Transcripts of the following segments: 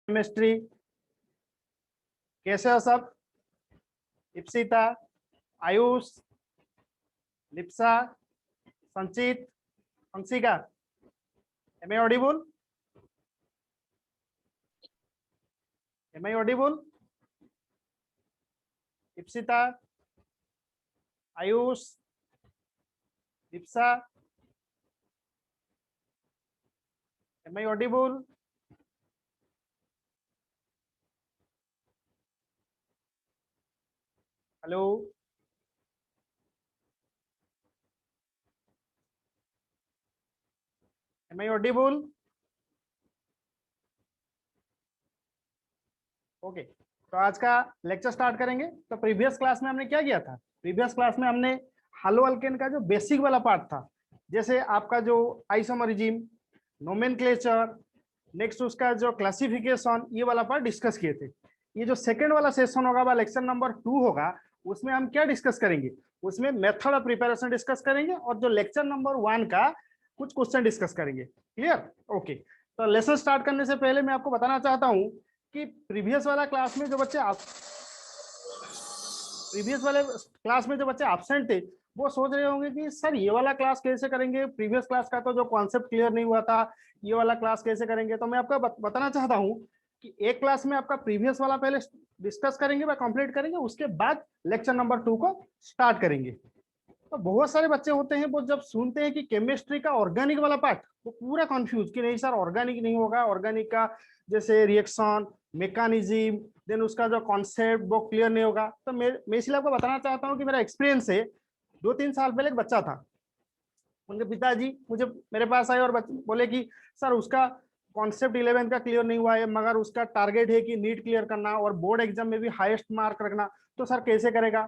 Chemistry. कैसे हो सब? Ipsita, Ayush, Lipsa, Sanchit, Hansika, am I audible? Am I audible? Ipsita, Ayush, Lipsa, am I audible? Hello, am I audible? Okay, तो आज का लेक्चर स्टार्ट करेंगे। तो प्रीवियस क्लास में हमने क्या किया था? प्रीवियस क्लास में हमने हालो अल्केन का जो बेसिक वाला पार्ट था, जैसे आपका जो आइसोमरिज्म, नोमेनक्लेचर, नेक्स्ट उसका जो क्लासिफिकेशन, ये वाला पार्ट डिस्कस किए थे। ये जो सेकंड वाला सेशन होगा, लेक्चर नंबर 2 होगा, उसमें हम क्या डिस्कस करेंगे? उसमें मेथड ऑफ प्रिपरेशन डिस्कस करेंगे और जो लेक्चर नंबर 1 का कुछ क्वेश्चन डिस्कस करेंगे। क्लियर? ओके, तो लेसन स्टार्ट करने से पहले मैं आपको बताना चाहता हूं कि प्रीवियस वाले क्लास में जो बच्चे एब्सेंट थे, वो सोच रहे होंगे कि सर ये वाला क्लास कैसे करेंगे, प्रीवियस क्लास का तो जो कॉन्सेप्ट क्लियर नहीं हुआ था, ये वाला क्लास कैसे करेंगे। तो मैं आपको बताना चाहता हूं कि एक क्लास में आपका प्रीवियस वाला पहले डिस्कस करेंगे व कंप्लीट करेंगे, उसके बाद लेक्चर नंबर 2 को स्टार्ट करेंगे। तो बहुत सारे बच्चे होते हैं, वो जब सुनते हैं कि केमिस्ट्री का ऑर्गेनिक वाला पार्ट, वो पूरा कंफ्यूज कि नहीं सर ऑर्गेनिक नहीं होगा, ऑर्गेनिक का जैसे रिएक्शन, मैकेनिज्म, देन उसका जो कॉन्सेप्ट वो क्लियर नहीं होगा। तो मैं इसलिए आपको बताना चाहता हूँ कि मेरा एक्सपीरियंस है। 2-3 साल पहले एक बच्चा था, उनके पिताजी मेरे पास आए और बोले कि सर उसका कॉन्सेप्ट 11th का क्लियर नहीं हुआ है, मगर उसका टारगेट है कि नीट क्लियर करना और बोर्ड एग्जाम में भी हाईएस्ट मार्क रखना, तो सर कैसे करेगा?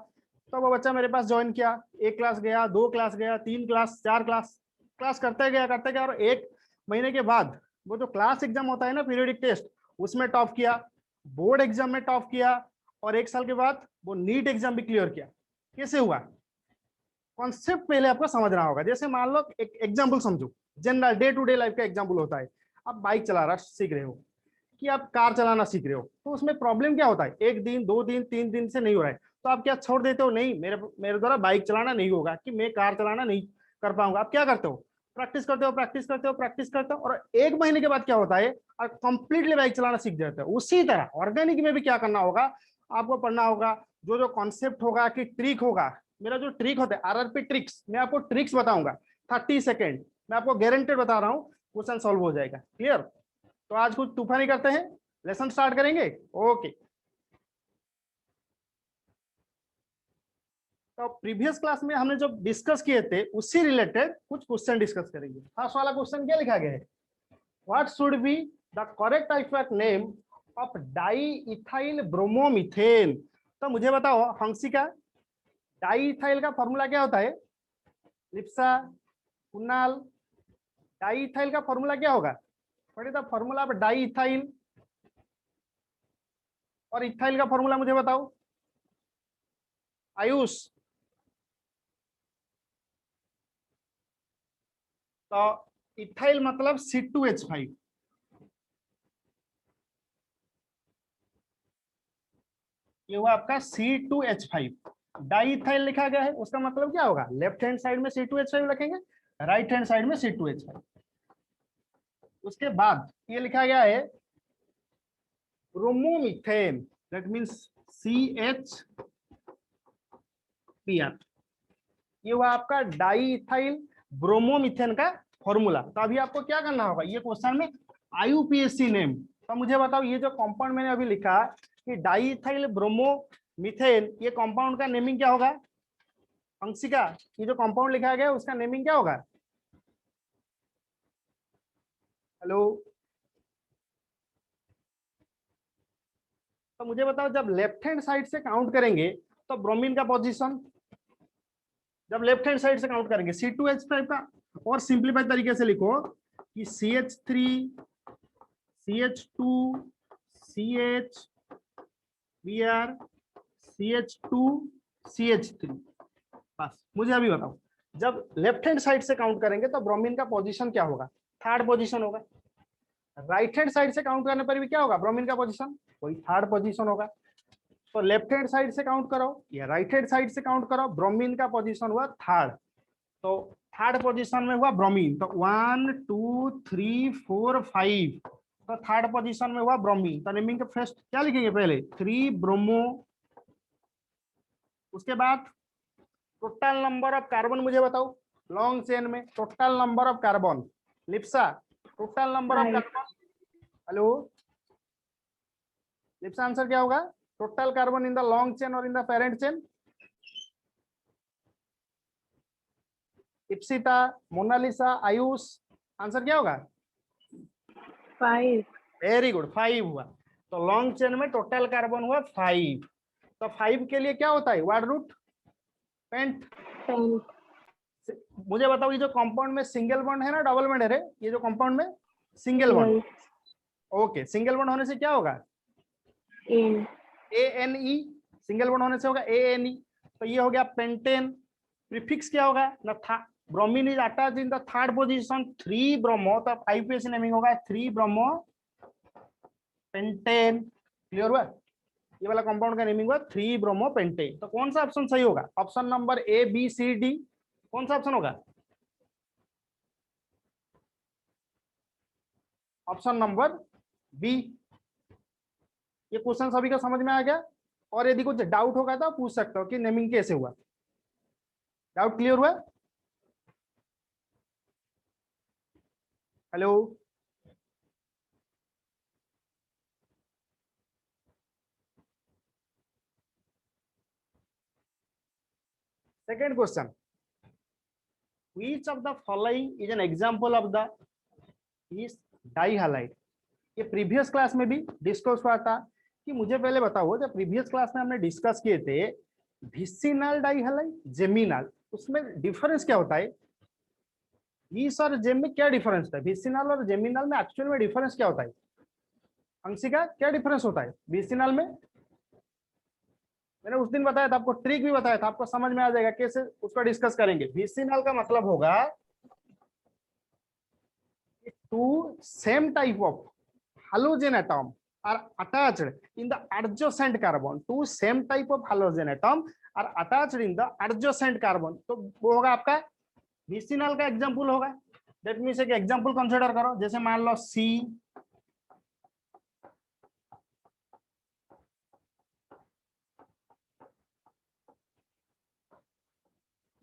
तो वो बच्चा मेरे पास ज्वाइन किया। 1 क्लास गया, 2 क्लास गया, 3 क्लास, 4 क्लास करते गया और 1 महीने के बाद वो जो क्लास एग्जाम होता है ना, पीरियडिक टेस्ट, उसमें टॉप किया, बोर्ड एग्जाम में टॉप किया और 1 साल के बाद वो नीट एग्जाम भी क्लियर किया। कैसे हुआ? कॉन्सेप्ट पहले आपको समझना होगा। जैसे मान लो एक एग्जाम्पल समझो, general day to day life का एग्जाम्पल होता है। आप बाइक चला रहा सीख रहे हो कि आप कार चलाना सीख रहे हो, तो उसमें प्रॉब्लम क्या होता है? 1 दिन, 2 दिन, 3 दिन से नहीं हो रहा है, तो आप क्या छोड़ देते हो? नहीं, मेरे द्वारा बाइक चलाना नहीं होगा, कि मैं कार चलाना नहीं कर पाऊंगा। आप क्या करते हो? प्रैक्टिस करते हो, प्रैक्टिस करते हो, प्रैक्टिस करते हो, और 1 महीने के बाद क्या होता है? और कंप्लीटली बाइक चलाना सीख जाते हो। उसी तरह ऑर्गेनिक में भी क्या करना होगा? आपको पढ़ना होगा जो जो कॉन्सेप्ट होगा, कि ट्रिक होगा। मेरा जो ट्रिक होता है आरआरपी ट्रिक्स, मैं आपको ट्रिक्स बताऊंगा 30 सेकेंड, मैं आपको गारंटेड बता रहा हूँ, क्वेश्चन सॉल्व हो जाएगा। क्लियर? तो आज कुछ तूफानी करते हैं, लेसन स्टार्ट करेंगे। ओके, तो प्रीवियस क्लास में हमने जो डिस्कस किए थे उसी रिलेटेड कुछ क्वेश्चन डिस्कस करेंगे। फर्स्ट वाला क्वेश्चन क्या लिखा गया है? What should be the correct exact name of diethyl bromomethane? तो मुझे बताओ हंसिका, डाई इथाइल का फॉर्मूला क्या होता है? लिप्सा, कुणाल, डाई इथाइल का फॉर्मूला क्या होगा? What is the formula of diethyl? और इथाइल का फॉर्मूला मुझे बताओ आयुष। तो इथाइल मतलब C2H5, ये हुआ आपका C2H5। डाई इथाइल लिखा गया है, उसका मतलब क्या होगा? लेफ्ट हैंड साइड में C2H5 लिखेंगे, राइट हैंड साइड में C2H5। उसके बाद ये लिखा गया है ब्रोमोमिथेन, दैट मींस CHPR। ये हुआ आपका डाई इथाइल ब्रोमोमिथेन का फॉर्मूला। तो अभी आपको क्या करना होगा, ये क्वेश्चन में IUPAC नेम। तो मुझे बताओ ये जो कंपाउंड मैंने अभी लिखा कि डाई इथाइल ब्रोमोमिथेन, ये कंपाउंड का नेमिंग क्या होगा? अंशिका, ये जो कंपाउंड लिखा गया है उसका नेमिंग क्या होगा? हेलो, तो मुझे बताओ जब लेफ्ट हैंड साइड से काउंट करेंगे तो ब्रोमीन का पोजीशन, जब लेफ्ट हैंड साइड से काउंट करेंगे C2H5 का, और सिंप्लीफाइड तरीके से लिखो कि CH3 CH2 CH Br CH2 CH3। बस मुझे अभी बताओ, जब लेफ्ट हैंड साइड से काउंट करेंगे तो ब्रोमीन का पोजीशन क्या होगा? 3rd पोजीशन होगा, राइट हैंड साइड से काउंट करने पर भी क्या होगा, ब्रोमीन का पोजीशन वही थर्ड पोजीशन होगा। तो लेफ्ट हैंड साइड से काउंट करो या राइट हैंड साइड से काउंट करो, ब्रोमीन का पोजीशन हुआ थर्ड। तो थर्ड पोजीशन में हुआ ब्रोमीन, तो 1 2 3 4 5, तो थर्ड पोजीशन में हुआ ब्रोमीन। तो नेमिंग के फर्स्ट क्या लिखेंगे, पहले 3 ब्रोमो, उसके बाद टोटल नंबर ऑफ कार्बन मुझे बताओ लॉन्ग चेन में, total number of carbon, Lipsa total number of carbon, hello Lipsa answer क्या होगा, total carbon in the long chain और in the parent chain. Ipsita, Monalisa, Ayush, answer क्या होगा, 5। वेरी गुड, 5 हुआ। तो लॉन्ग चेन में टोटल कार्बन हुआ 5। तो 5 के लिए क्या होता है, वर्ड रूट पेंट। मुझे बताओ ये जो कंपाउंड में सिंगल बॉन्ड है ना डबल बॉन्ड है रे, ये जो कंपाउंड में single bond, okay single bond होने से क्या होगा, ANE, सिंगल बॉन्ड होने से होगा ANE। तो ये हो गया पेंटेन। प्रीफिक्स क्या होगा ना, था bromine is attached in the third position 3 bromo, तो 5 पे से नेमिंग होगा 3 ब्रोमो पेंटेन। क्लियर हुआ, ये वाला कंपाउंड का नेमिंग हुआ 3 ब्रोमो पेंटेन। तो कौन सा ऑप्शन सही होगा, option number A B C D, कौन सा ऑप्शन होगा, ऑप्शन नंबर बी। ये क्वेश्चन सभी का समझ में आ गया, और यदि कुछ डाउट होगा तो पूछ सकते हो कि नेमिंग कैसे हुआ। डाउट क्लियर हुआ, hello second question, which of the following is an example of the is डाइहालाइड। ये प्रीवियस क्लास में भी डिस्कस हुआ था कि मुझे पहले बताओ, जब प्रीवियस क्लास में हमने डिस्कस किए थे विसिनल डाइहालाइड जेमिनल, उसमें डिफरेंस क्या होता है, विस और जेम में क्या डिफरेंस था, विसिनल और जेमिनल में एक्चुअल में डिफरेंस क्या होता है, अंशिका क्या डिफरेंस होता है विसिनल में। मैंने उस दिन बताया था आपको, ट्रिक भी बताया था, आपको समझ में आ जाएगा कैसे उसको डिस्कस करेंगे। विसिनल का मतलब होगा two same type of halogen atom are attached in the adjacent carbon, two same type of halogen atom are attached in the adjacent carbon। तो वो होगा आपका विसिनल का एग्जांपल होगा। दैट मींस एक एग्जांपल कंसीडर करो, जैसे मान लो C,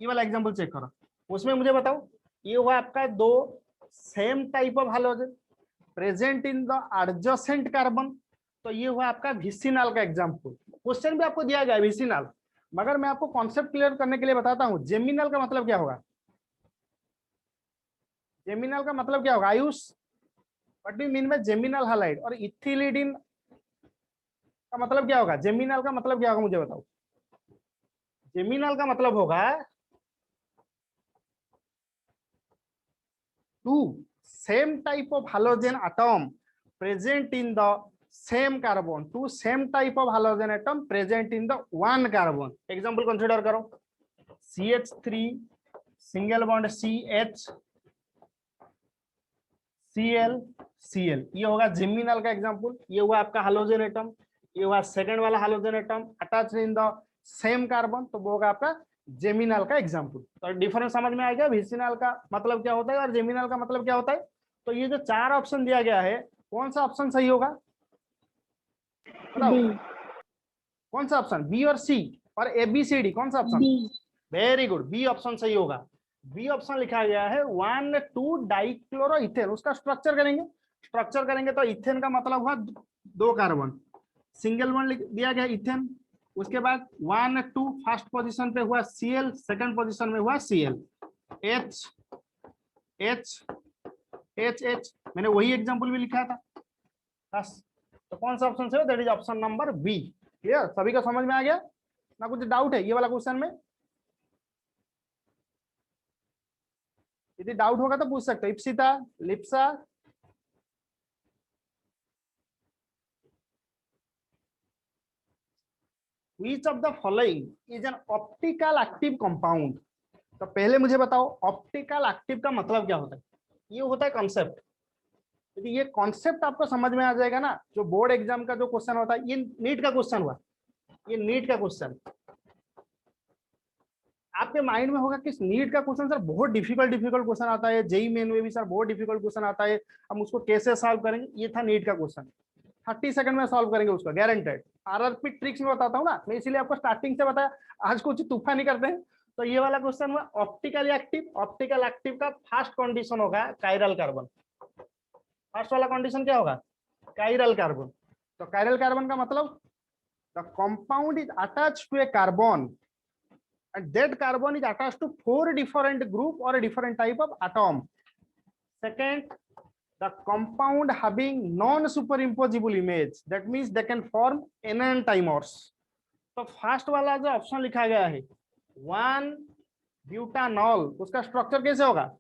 ये वाला एग्जांपल चेक करो, उसमें मुझे बताओ ये हुआ आपका दो same type of halogen present in the adjacent carbon, तो ये हुआ आपका विसिनल का एग्जांपल। क्वेश्चन भी आपको दिया गया है विसिनल, मगर मैं आपको कॉन्सेप्ट क्लियर करने के लिए बताता हूं जेमिनल का मतलब क्या होगा। जेमिनल का मतलब क्या होगा Ayush, what do you mean by geminal halide, और इथिलीडिन का मतलब क्या होगा, जेमिनल का मतलब क्या होगा मुझे बताओ। जेमिनल का मतलब होगा two same type of halogen atom present in the same carbon, two same type of halogen atom present in the one carbon. Example consider करो CH3 single bond CH Cl Cl, ये होगा geminal का example. ये हुआ आपका halogen atom, ये हुआ second वाला halogen atom attached in the same carbon, तो वो होगा आपका जेमिनल का एग्जांपल। तो डिफरेंस समझ में आ गया, विसिनल का मतलब क्या होता है और जेमिनल का मतलब क्या होता है। तो ये जो चार ऑप्शन दिया गया है, कौन सा ऑप्शन सही होगा बताओ, कौन सा ऑप्शन, बी और सी और ABCD, कौन सा option, very good, B option सही होगा। बी ऑप्शन लिखा गया है 1,2 डाइक्लोरोइथेन। उसका स्ट्रक्चर करेंगे तो इथेन का मतलब हुआ दो कार्बन, सिंगल वन दिया गया इथेन, उसके बाद 1,2 फर्स्ट पोजीशन पे हुआ Cl, सेकंड पोजीशन में हुआ Cl, H H H H, मैंने वही एग्जांपल भी लिखा था बस। तो कौन सा ऑप्शन है, that is option number B. Clear, सभी का समझ में आ गया ना, कुछ डाउट है ये वाला क्वेश्चन में, यदि डाउट होगा तो पूछ सकते हो। Ipsita, Lipsa, which of the following is an optical active compound। तो पहले मुझे बताओ ऑप्टिकल एक्टिव का मतलब क्या होता है। ये होता है कॉन्सेप्ट, यदि ये कॉन्सेप्ट आपको समझ में आ जाएगा ना, जो बोर्ड एग्जाम का जो क्वेश्चन होता है, ये नीट का क्वेश्चन हुआ, ये नीट का क्वेश्चन आपके माइंड में होगा कि नीट का क्वेश्चन सर बहुत डिफिकल्ट क्वेश्चन आता है, जेई मेन में भी सर बहुत डिफिकल्ट क्वेश्चन आता है, हम उसको कैसे सॉल्व करेंगे। ये था नीट का क्वेश्चन, 30 सेकंड में सॉल्व करेंगे उसका, गारंटेड। आरआरपी ट्रिक्स में बताता हूँ ना मैं, इसीलिए आपको स्टार्टिंग से बताया, आज कुछ तूफानी करते हैं। तो ये वाला क्वेश्चन हुआ ऑप्टिकल एक्टिव, ऑप्टिकल एक्टिव का फर्स्ट कंडीशन होगा कायरल कार्बन। फर्स्ट वाला कंडीशन क्या होगा, कायरल कार्बन। तो कायरल कार्बन का मतलब the compound is attached to a carbon and that carbon is attached to 4 different group or a different type of atom. Second, the compound having non-superimposable image, that means they can form enantiomers. तो first वाला जो option लिखा गया है 1 butanol, उसका structure कैसे होगा,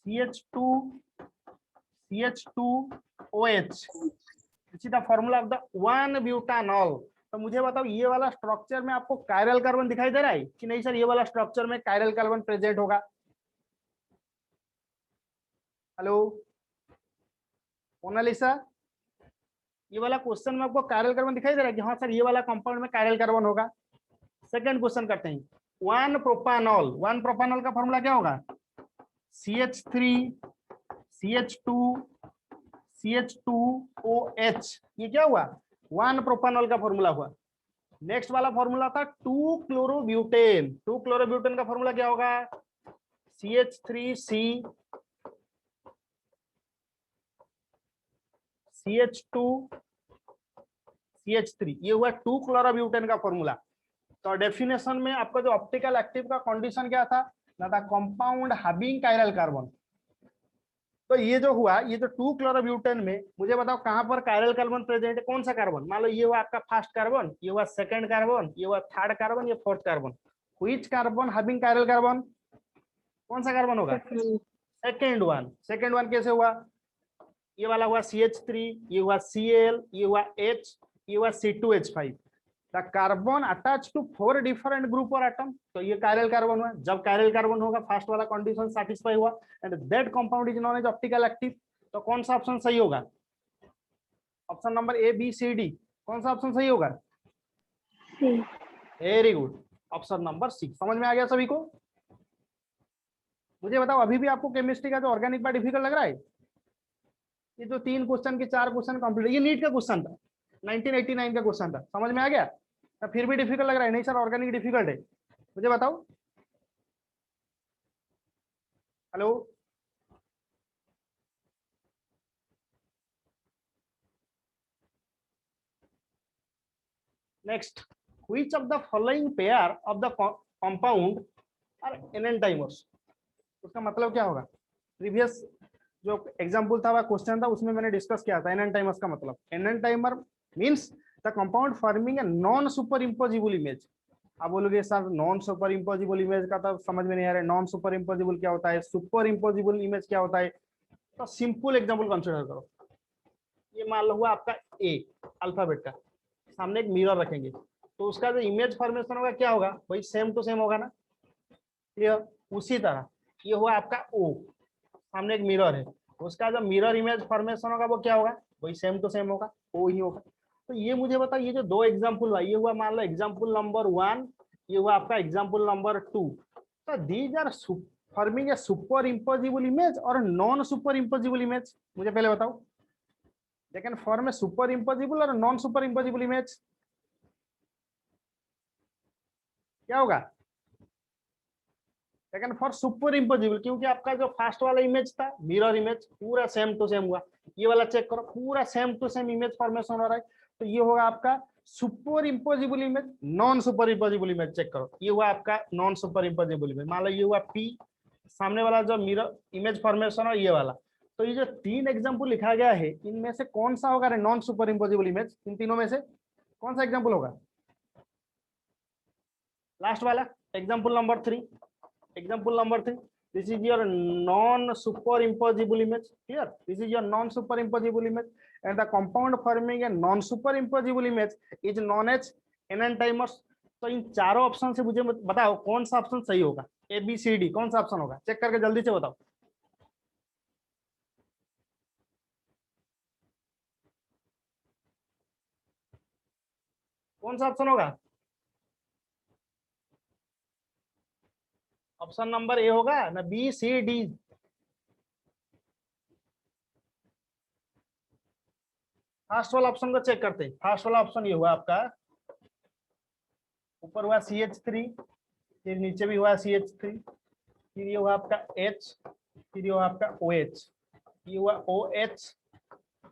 CH2OH, इसी the formula of the 1 butanol. तो मुझे बताओ ये वाला स्ट्रक्चर में आपको कायरल कार्बन दिखाई दे रहा है कि नहीं सर, ये वाला स्ट्रक्चर में कायरल कार्बन प्रेजेंट होगा। हेलो मोनालिसा, ये वाला क्वेश्चन में आपको कायरल कार्बन दिखाई दे रहा है कि हाँ सर ये वाला कंपाउंड में कायरल कार्बन होगा। सेकंड क्वेश्चन करते हैं, 1 प्रोपानॉल, 1 प्रोपानॉल का फॉर्मूला क्या होगा, CH3 CH2 CH2OH, ये क्या हुआ 1 प्रोपानॉल का फॉर्मूला हुआ। नेक्स्ट वाला फॉर्मूला था 2 क्लोरोब्यूटेन, 2 क्लोरोब्यूटेन का फॉर्मूला क्या होगा, CH3C CH2 CH3, ये हुआ 2 क्लोरोब्यूटेन का फॉर्मूला। तो डेफिनेशन में आपका जो ऑप्टिकल एक्टिव का कंडीशन क्या था, ना था कंपाउंड हैविंग कायरल कार्बन। तो ये जो हुआ, ये जो 2 क्लोरोब्यूटेन में मुझे बताओ कहां पर कायरल कार्बन प्रेजेंट है, कौन सा कार्बन, मान लो ये हुआ आपका फर्स्ट कार्बन, ये हुआ सेकंड कार्बन, ये हुआ थर्ड कार्बन, ये fourth carbon. Which carbon having chiral carbon, कौन सा कार्बन होगा, सेकंड वन। सेकंड वन कैसे हुआ, ये वाला हुआ CH3, ये हुआ Cl, ये हुआ H, ये हुआ C2H5। The carbon attach to 4 different group और एटम, तो ये कायरल कार्बन हुआ। जब कायरल कार्बन होगा फर्स्ट वाला कंडीशन सेटिस्फाई हुआ and that compound is known as optical active. तो कौन सा ऑप्शन सही होगा, ऑप्शन नंबर ABCD, कौन सा ऑप्शन सही होगा, very good, option number C। समझ में आ गया सभी को। मुझे बताओ अभी भी आपको केमिस्ट्री का जो ऑर्गेनिक पार्ट डिफिकल्ट लग रहा है, ये जो 3 क्वेश्चन के 4 क्वेश्चन कंप्लीट, ये नीट का क्वेश्चन था, 1989 का क्वेश्चन था, समझ में आ गया, या फिर भी डिफिकल्ट लग रहा है, नहीं सर ऑर्गेनिक डिफिकल्ट है, मुझे बताओ। Hello next, which of the following pair of the compound are enantiomers, उसका मतलब क्या होगा। प्रीवियस जो एग्जांपल था, क्वेश्चन था, उसमें मैंने डिस्कस किया था एनेंटाइमर्स का मतलब। Enantiomer means the compound forming a non super imposable image. आप बोलोगे sir non super imposable image का तो समझ में नहीं आ रहा है, नॉन सुपर इम्पोजिबल क्या होता है, सुपर इम्पोजिबल इमेज क्या होता है। तो सिंपल एग्जांपल कंसीडर करो, ये मान लो हुआ आपका ए अल्फाबेट का, सामने एक मिरर रखेंगे, तो उसका जो इमेज फॉर्मेशन होगा क्या होगा, वही सेम टू सेम होगा ना, क्लियर। उसी तरह ये हुआ आपका ओ, सामने एक मिरर है, उसका जो मिरर इमेज फॉर्मेशन होगा वो क्या होगा, वही सेम टू सेम होगा, ओ ही होगा। तो ये मुझे बताओ, ये जो 2 एग्जांपल हुआ, ये हुआ मान लो एग्जांपल नंबर 1, ये हुआ आपका एग्जांपल नंबर 2। तो these are forming a super imposable image और नॉन सुपर इम्पोजिबल इमेज, मुझे पहले बताओ। They can form a superimposable और नॉन सुपर इम्पोजिबल इमेज, क्या होगा, लेकिन फॉर सुपर इम्पोजिबल, क्योंकि आपका जो फर्स्ट वाला इमेज था मिरर इमेज पूरा सेम टू सेम हुआ, ये वाला चेक करो पूरा same to same image formation हो रहा है, तो ये होगा आपका super imposable image. Non super imposable image check करो, ये हुआ आपका नॉन सुपर इम्पोजिबल इमेज। मान लो ये हुआ P, सामने वाला जो मिरर इमेज फॉर्मेशन है ये वाला। तो ये जो 3 एग्जाम्पल लिखा गया है, इनमें से कौन सा होगा नॉन सुपर इम्पोजिबल इमेज, इन तीनों में से कौन सा एग्जाम्पल होगा, लास्ट वाला example number 3। Example number 3, this is your non-superimposable image. Here, this is your non-superimposable image, and the compound forming a non-superimposable image is known as enantiomers. तो इन चारों option से मुझे बताओ कौन सा ऑप्शन सही होगा, ABCD कौन सा ऑप्शन होगा? चेक करके जल्दी से बताओ। कौन सा ऑप्शन होगा? ऑप्शन नंबर ए होगा ना BCD? फर्स्ट वाला ऑप्शन को चेक करते हैं। फर्स्ट वाला ऑप्शन ये हुआ आपका, ऊपर हुआ CH3, फिर नीचे भी हुआ CH3, फिर ये हुआ आपका H, फिर ये हुआ आपका OH, ये हुआ OH,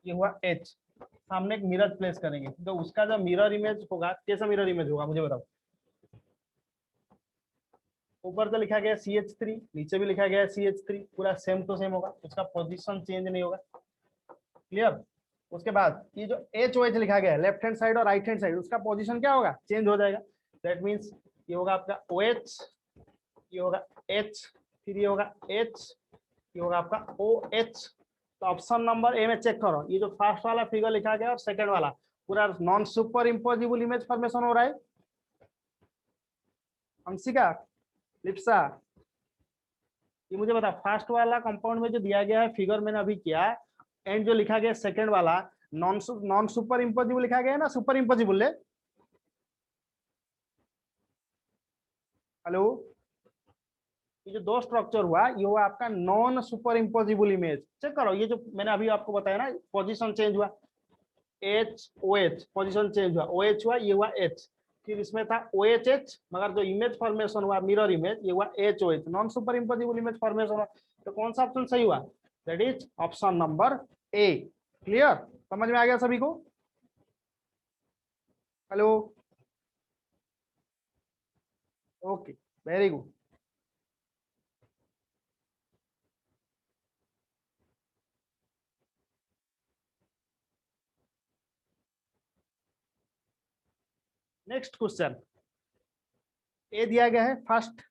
ये हुआ H। सामने एक मिरर प्लेस करेंगे तो उसका जो मिरर इमेज होगा, कैसा मिरर इमेज होगा मुझे बताओ। ऊपर तो लिखा गया CH3, नीचे भी लिखा गया CH3, पूरा सेम टू सेम होगा, उसका पोजीशन चेंज नहीं होगा। क्लियर? उसके बाद ये जो HOH लिखा गया है लेफ्ट हैंड साइड और राइट हैंड साइड, उसका पोजीशन क्या होगा? चेंज हो जाएगा। दैट मींस ये होगा आपका OH, ये होगा H, फिर ये होगा H, ये होगा आपका OH। तो ऑप्शन नंबर ए में चेक करो, ये जो फर्स्ट वाला फिगर लिखा गया और सेकंड वाला पूरा non super imposable image formation हो रहा है। अंशिका, लिप्सा, ये मुझे बता, फर्स्ट वाला कंपाउंड में जो दिया गया है फिगर मैंने अभी किया, एंड जो लिखा गया सेकंड वाला नॉन सुपर इम्पोजिबल लिखा गया है ना सुपर इम्पोजिबल? हेलो, ये जो दो स्ट्रक्चर हुआ ये हुआ आपका non super imposable image. Check करो, ये जो मैंने अभी आपको बताया ना, पोजीशन चेंज हुआ, HOH पोजीशन चेंज हुआ, OH हुआ, ये हुआ H, फिर इसमें था OHH, मगर जो इमेज फॉर्मेशन हुआ मिरर इमेज ये हुआ HOH, non super imposable image formation हुआ। तो कौन सा ऑप्शन सही हुआ? That is option number A. Clear? समझ में आ गया सभी को? Hello, okay, very good. Next question, A दिया गया है फर्स्ट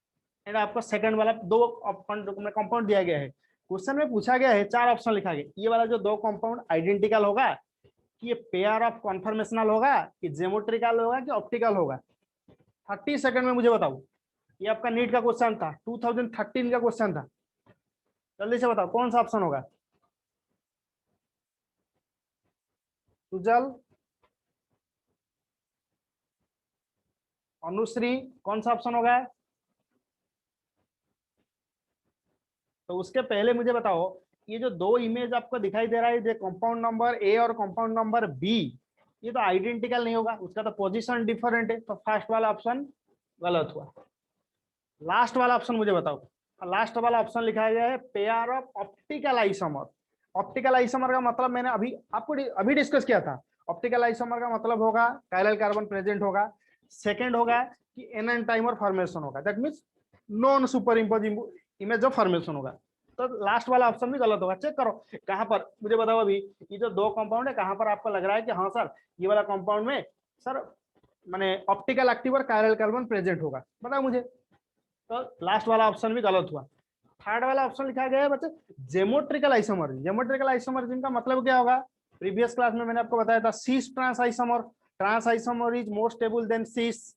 एंड आपका सेकंड वाला दो कंपाउंड दिया गया है। क्वेश्चन में पूछा गया है, चार ऑप्शन लिखा गया, ये वाला जो दो कंपाउंड आइडेंटिकल होगा, कि ये पेयर ऑफ कॉन्फर्मेशनल होगा, कि ज्योमेट्रिकल होगा, कि ऑप्टिकल होगा। 30 सेकंड में मुझे बताओ। ये आपका नीट का क्वेश्चन था, 2013 का क्वेश्चन था। जल्दी से बताओ कौन सा ऑप्शन होगा? सुजल, अनुश्री, कौन सा ऑप्शन होगा? तो उसके पहले मुझे बताओ, ये जो दो इमेज आपको दिखाई दे रहा है, कंपाउंड नंबर ए और कंपाउंड नंबर बी, ये तो आइडेंटिकल नहीं होगा, उसका तो पोजीशन डिफरेंट है। तो फर्स्ट वाला ऑप्शन गलत हुआ। लास्ट वाला ऑप्शन मुझे बताओ। लास्ट वाला ऑप्शन लिखा गया है pair of optical isomer. Optical isomer का मतलब मैंने अभी आपको अभी डिस्कस किया था। ऑप्टिकल आइसोमर का मतलब होगा कायरल कार्बन प्रेजेंट होगा, सेकंड होगा कि एन टाइमर फॉर्मेशन होगा, that means non super imposable image of formation होगा। तो लास्ट वाला ऑप्शन भी गलत होगा। चेक करो कहां पर, मुझे बताओ अभी ये जो दो कंपाउंड है कहां पर आपको लग रहा है कि हाँ सर ये वाला कंपाउंड में सर माने ऑप्टिकल एक्टिव और कायरल कार्बन प्रेजेंट होगा, बताओ मुझे। तो लास्ट वाला ऑप्शन भी गलत हुआ। थर्ड वाला ऑप्शन लिखा गया है बच्चे ज्योमेट्रिकल आइसोमरिज्म। ज्योमेट्रिकल आइसोमरिज्म का मतलब क्या होगा? प्रीवियस क्लास में मैंने आपको बताया था cis trans isomer. Trans isomer is more stable than cis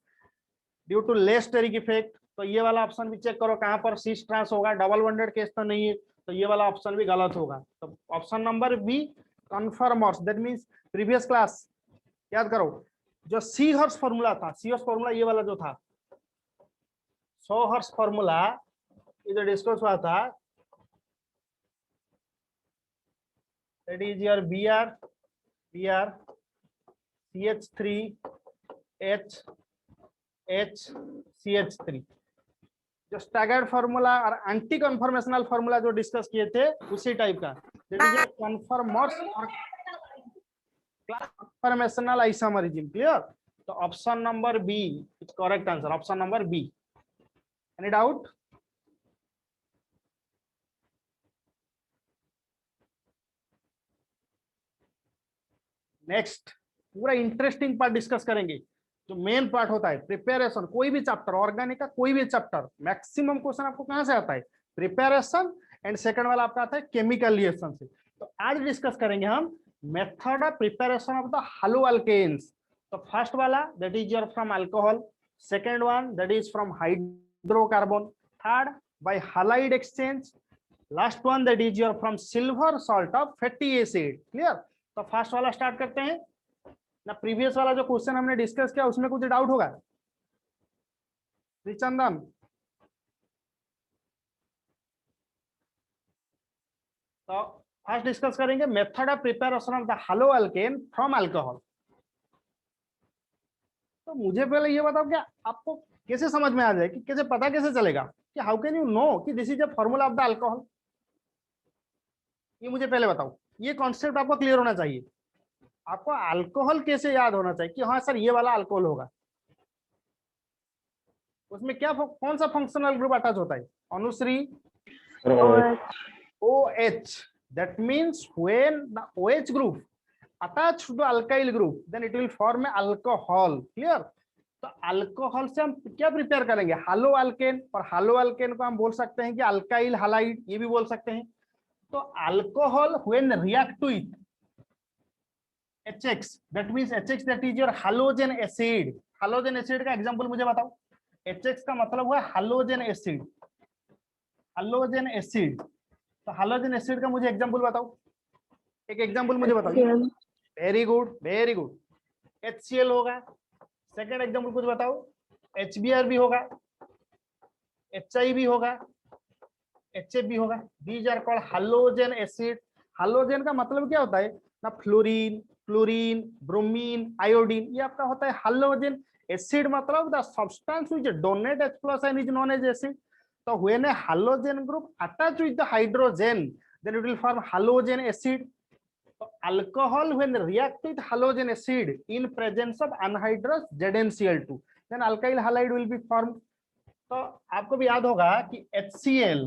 due to less steric effect. तो ये वाला ऑप्शन भी चेक करो कहां पर सीस ट्रांस होगा, डबल बॉन्डेड केस तो नहीं है, तो ये वाला ऑप्शन भी गलत होगा। तो option number B conformers, that means previous class याद करो, जो सी हर्स फॉर्मूला था, सी हर्स फॉर्मूला ये वाला जो था, सो हर्स फॉर्मूला जो डिस्कस हुआ था, that is your Br CH3H CH3। जो स्टैगर्ड फॉर्मूला और एंटी कन्फर्मेशनल फॉर्मूला जो डिस्कस किए थे उसी टाइप का, that is your कन्फर्मर्स और कन्फर्मेशनल आइसोमरिज्म। क्लियर? तो option number B is correct answer, option number B. Any doubt? Next पूरा इंटरेस्टिंग पार्ट डिस्कस करेंगे, जो मेन पार्ट होता है प्रिपरेशन। कोई भी चैप्टर, ऑर्गेनिक का कोई भी चैप्टर, मैक्सिमम क्वेश्चन आपको कहां से आता है? प्रिपरेशन, एंड सेकंड वाला आपका आता है केमिकल रिएक्शन से। तो आज डिस्कस करेंगे हम method of preparation of the haloalkanes. तो फर्स्ट वाला that is your from alcohol, second one that is from hydrocarbon, third by halide exchange, last one that is your from silver salt of fatty acid. Clear? तो first वाला start करते हैं ना। Previous वाला जो question हमने discuss किया उसमें कुछ डाउट होगा? रिचंदन, तो फर्स्ट डिस्कस करेंगे method of preparation of the hello alkane from alcohol. तो मुझे पहले ये बताओ क्या आपको कैसे समझ में आ जाए कि कैसे पता कैसे चलेगा कि हाउ कैन यू नो कि this is a formula of the alcohol? ये मुझे पहले बताओ, ये कॉन्सेप्ट आपको क्लियर होना चाहिए। आपको अल्कोहल कैसे याद होना चाहिए कि हाँ सर ये वाला अल्कोहल होगा। उसमें क्या कौन सा फंक्शनल ग्रुप अटैच होता है? Anushree, OH. That means when the OH group attached to the alkyl group, then it will form a alcohol. Clear? तो अल्कोहल से हम क्या प्रिपेयर करेंगे? हालो अल्केन। और हालो अल्केन को हम बोल सकते हैं कि अल्काइल हालाइड, ये भी बोल सकते हैं। तो alcohol when react to it HX, that means HX that is your halogen acid. Halogen acid का एग्जांपल मुझे बताओ। HX का मतलब हुआ हालोजन एसिड। हालोजन एसिड, तो हालोजन एसिड का मुझे एग्जांपल बताओ। एक एग्जांपल मुझे बताओ। Very good, very good. HCl होगा। सेकंड एग्जांपल कुछ बताओ। HBr भी होगा, HI भी होगा, HF भी होगा। These are called halogen acid. Halogen का मतलब क्या होता है ना? फ्लोरीन, क्लोरीन, ब्रोमीन, आयोडीन, ये आपका होता है हालोजन एसिड। मतलब the substance which donate H+ and is known as acid. So when a halogen group attach with the hydrogen, then it will form halogen acid. So alcohol when react with halogen acid in presence of anhydrous ZnCl2, then alkyl halide will be formed. तो आपको भी याद होगा कि HCl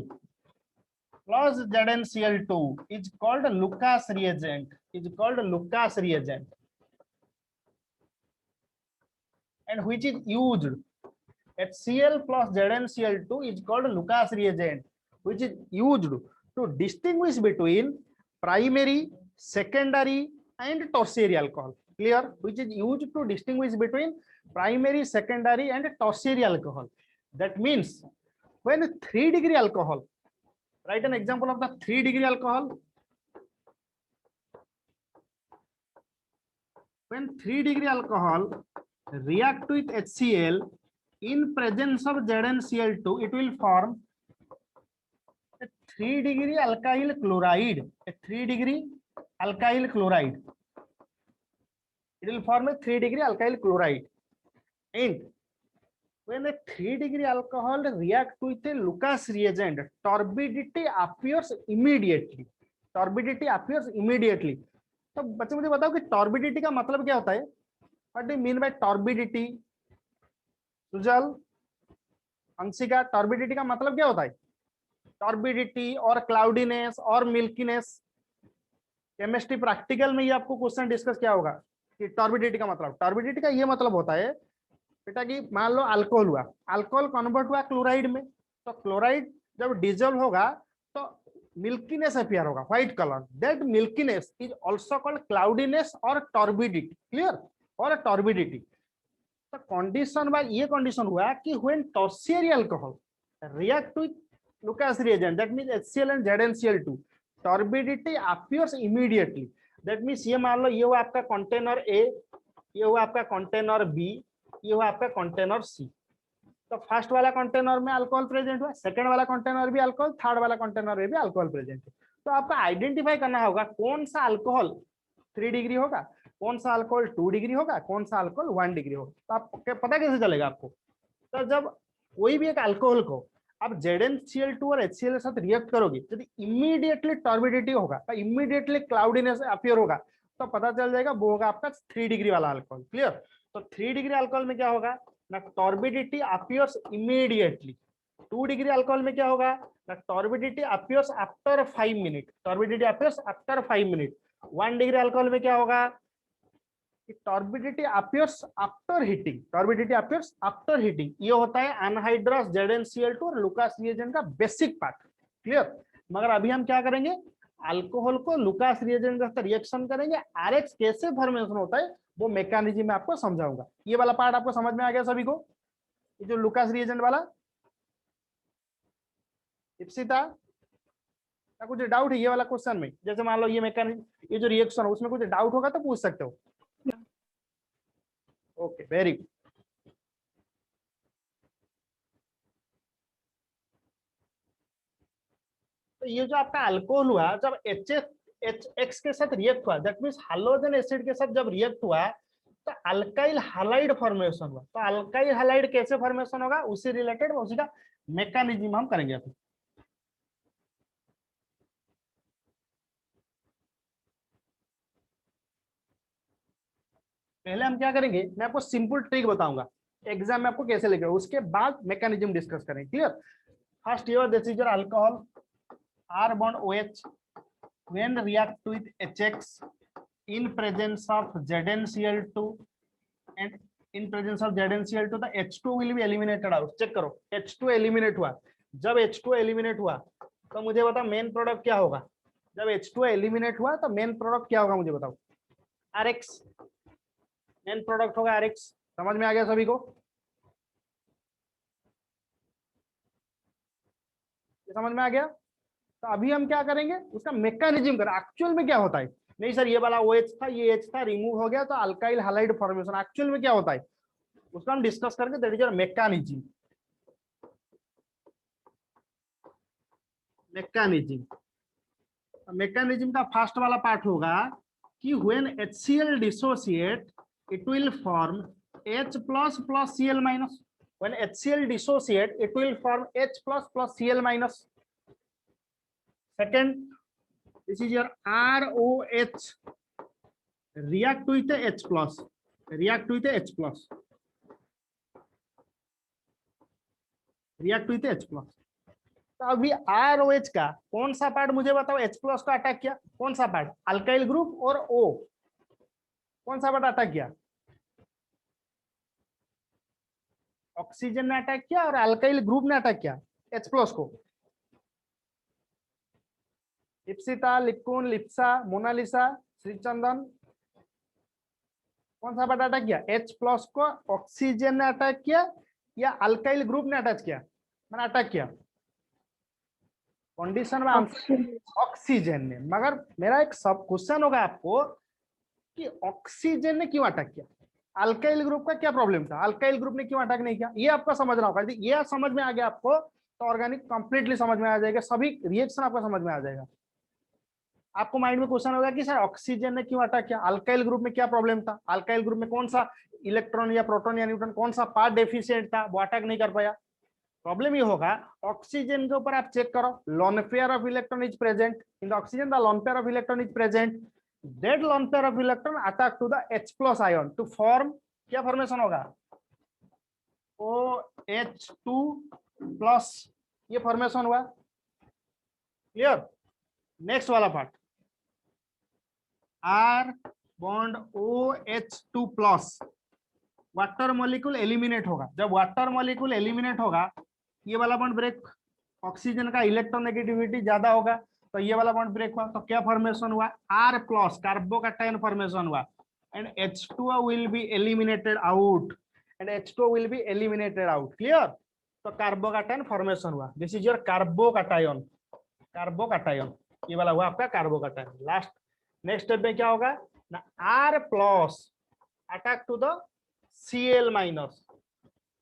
plus ZnCl2 is called Lucas reagent. Is called Lucas reagent, and which is used. HCl plus ZnCl2 is called Lucas reagent, which is used to distinguish between primary, secondary, and tertiary alcohol. Clear? Which is used to distinguish between primary, secondary, and tertiary alcohol. That means when 3-degree alcohol, write an example of the 3-degree alcohol. When 3-degree alcohol react with HCl in presence of ZnCl2, it will form a 3-degree alkyl chloride. A 3-degree alkyl chloride. It will form a 3-degree alkyl chloride. And when a 3-degree alcohol react with a Lucas reagent, turbidity appears immediately. Turbidity appears immediately. तो बच्चे मुझे बताओ कि टॉर्बिडिटी का मतलब क्या होता है? What do you mean by turbidity? Sujal, Anshika, टॉर्बिडिटी का मतलब क्या होता है? टॉर्बिडिटी और क्लाउडीनेस और मिल्कीनेस। केमिस्ट्री प्रैक्टिकल में ये आपको क्वेश्चन डिस्कस किया होगा कि टॉर्बिडिटी का मतलब। टॉर्बिडिटी का ये मतलब होता है बेटा कि मान लो अल्कोहल हुआ, अल्कोहल कन्वर्ट हुआ क्लोराइड में, तो क्लोराइड जब डिजोल्व होगा तो मिल्कीनेस अपीयर होगा, white colour. That milkiness is also called cloudiness और टॉर्बिडिटी। क्लियर? और टॉर्बिडिटी। तो कंडीशन बाय ये कंडीशन हुआ कि when tertiary alcohol react with Lucas reagent, that means HCl and ZnCl2, turbidity appears immediately. That means ये मान लो ये हुआ आपका कंटेनर A, ये हुआ आपका कंटेनर B, ये हुआ आपका कंटेनर C। तो फर्स्ट वाला कंटेनर में अल्कोहल प्रेजेंट हुआ, सेकंड वाला कंटेनर भी अल्कोहल, थर्ड वाला कंटेनर में भी अल्कोहल प्रेजेंट है। तो आपको आइडेंटिफाई करना होगा कौन सा अल्कोहल 3 डिग्री होगा, कौन सा अल्कोहल 2 डिग्री होगा, कौन सा अल्कोहल 1 डिग्री होगा। तो आपको पता कैसे चलेगा आपको? तो जब कोई भी एक अल्कोहल को आप ZnCl2 और HCl के साथ रिएक्ट करोगे, यदि इमीडिएटली टॉर्बिडिटी होगा, तो इमीडिएटली क्लाउडीनेस अपीयर होगा, तो पता चल जाएगा वो होगा आपका 3 डिग्री वाला अल्कोहल। क्लियर? तो 3 डिग्री अल्कोहल में क्या होगा ना? Turbidity appears immediately. 2 degree alcohol में क्या होगा ना? Turbidity appears after 5 minute. Turbidity appears after 5 minute. 1 degree alcohol में क्या होगा? Turbidity appears after heating. Turbidity appears after heating. ये होता है अनहाइड्रस ZnCl2 और लुकास रिएजेंट का बेसिक पार्ट। क्लियर? मगर अभी हम क्या करेंगे? अल्कोहल को लुकास रिएजेंट के साथ रिएक्शन करेंगे। आरएक्स कैसे फॉर्मेशन होता है वो मैकेनिज्म में आपको समझाऊंगा। ये वाला पार्ट आपको समझ में आ गया सभी को? ये जो लुकास रिएजेंट वाला, इप्सिता, क्या कुछ डाउट है ये वाला क्वेश्चन में? जैसे मान लो ये मैकेनिज्म, ये जो रिएक्शन है उसमें कुछ डाउट होगा तो पूछ सकते हो। Okay, very good. तो ये जो आपका अल्कोहल हुआ, जब HX के साथ रिएक्ट हुआ, दैट मींस हाइड्रोजन एसिड के साथ जब रिएक्ट हुआ तो अल्काइल हैलाइड फॉर्मेशन हुआ। तो अल्काइल हैलाइड कैसे फॉर्मेशन होगा, उससे रिलेटेड उसी का मैकेनिज्म हम करेंगे अभी। पहले हम क्या करेंगे, मैं आपको सिंपल ट्रिक बताऊंगा, एग्जाम में आपको कैसे लिखेगा, उसके बाद मैकेनिज्म डिस्कस करेंगे। Clear? First your this is your alcohol R bond OH when react with HX in presence of ZnCl2 and in presence of ZnCl2 the H2 will be eliminated out। Check करो, H2 eliminate हुआ। जब H2 eliminate हुआ तो मुझे बताओ main product क्या होगा। जब H2 एलिमिनेट हुआ तो मेन प्रोडक्ट क्या होगा, मुझे बताओ। RX मेन प्रोडक्ट होगा, RX। समझ में आ गया सभी को? समझ में आ गया? तो अभी हम क्या करेंगे, उसका मैकेनिज्म करें, एक्चुअल में क्या होता है। नहीं सर ये वाला OH था, ये H था, रिमूव हो गया तो अल्काइल हैलाइड फॉर्मेशन, एक्चुअल में क्या होता है उसका हम डिस्कस करके, that is your mechanism. Mechanism का फर्स्ट वाला पार्ट होगा कि when HCl dissociate it will form H plus plus Cl minus. When HCl dissociate it will form H plus plus Cl minus. Second, this is your ROH react with the H plus, react with the H plus, react with the H plus। तो अभी ROH का कौन सा part मुझे बताओ H plus को attack किया, कौन सा पार्ट, अल्काइल ग्रुप और O, कौन सा पार्ट अटैक किया, ऑक्सीजन ने अटैक किया और अल्काइल ग्रुप ने अटैक किया H plus को। इप्सिता, लिकुन, लिप्सा, मोनालिसा, श्रीचंदन, कौन सा पार्ट अटैक किया, H प्लस को ऑक्सीजन ने अटैक किया या अल्काइल ग्रुप ने अटैच किया, मैंने अटैक किया। कंडीशन में आंसर ऑक्सीजन ने। मगर मेरा एक सब क्वेश्चन होगा आपको कि ऑक्सीजन ने क्यों अटैक किया, अल्काइल ग्रुप का क्या प्रॉब्लम था, अल्काइल ग्रुप ने क्यों अटैक नहीं किया, ये आपका समझना होगा। यदि ये समझ में आ गया आपको तो ऑर्गेनिक कंप्लीटली समझ में आ जाएगा, सभी रिएक्शन आपका समझ में आ जाएगा। आपको माइंड में क्वेश्चन होगा कि सर ऑक्सीजन ने क्यों अटैक किया, अल्काइल ग्रुप में क्या प्रॉब्लम था, अल्काइल ग्रुप में कौन सा इलेक्ट्रॉन या प्रोटॉन या न्यूट्रॉन, कौन सा पार्ट डेफिशिएंट था, वो अटैक नहीं कर पाया। प्रॉब्लम ये होगा ऑक्सीजन के ऊपर आप चेक करो, lone pair of electron is present in the oxygen, the lone pair of electron is present, that lone pair of electron attack to the H plus ion to form, क्या formation होगा, OH2 plus, ये formation हुआ। Clear? Next वाला part, R bond OH2 plus, water molecule eliminate होगा। जब water molecule eliminate होगा ये वाला बॉन्ड ब्रेक, ऑक्सीजन का इलेक्ट्रोनेगेटिविटी ज्यादा होगा तो ये वाला बॉन्ड ब्रेक हुआ, तो क्या फॉर्मेशन हुआ, R प्लस कार्बोकैटायन फॉर्मेशन हुआ and H2O will be eliminated out, and H2O will be eliminated out. Clear? तो कार्बोकैटायन फॉर्मेशन हुआ, this is your carbocation, carbocation ये वाला हुआ आपका कार्बोकैटायन। लास्ट नेक्स्ट स्टेप में क्या होगा ना, R plus attack to the Cl minus,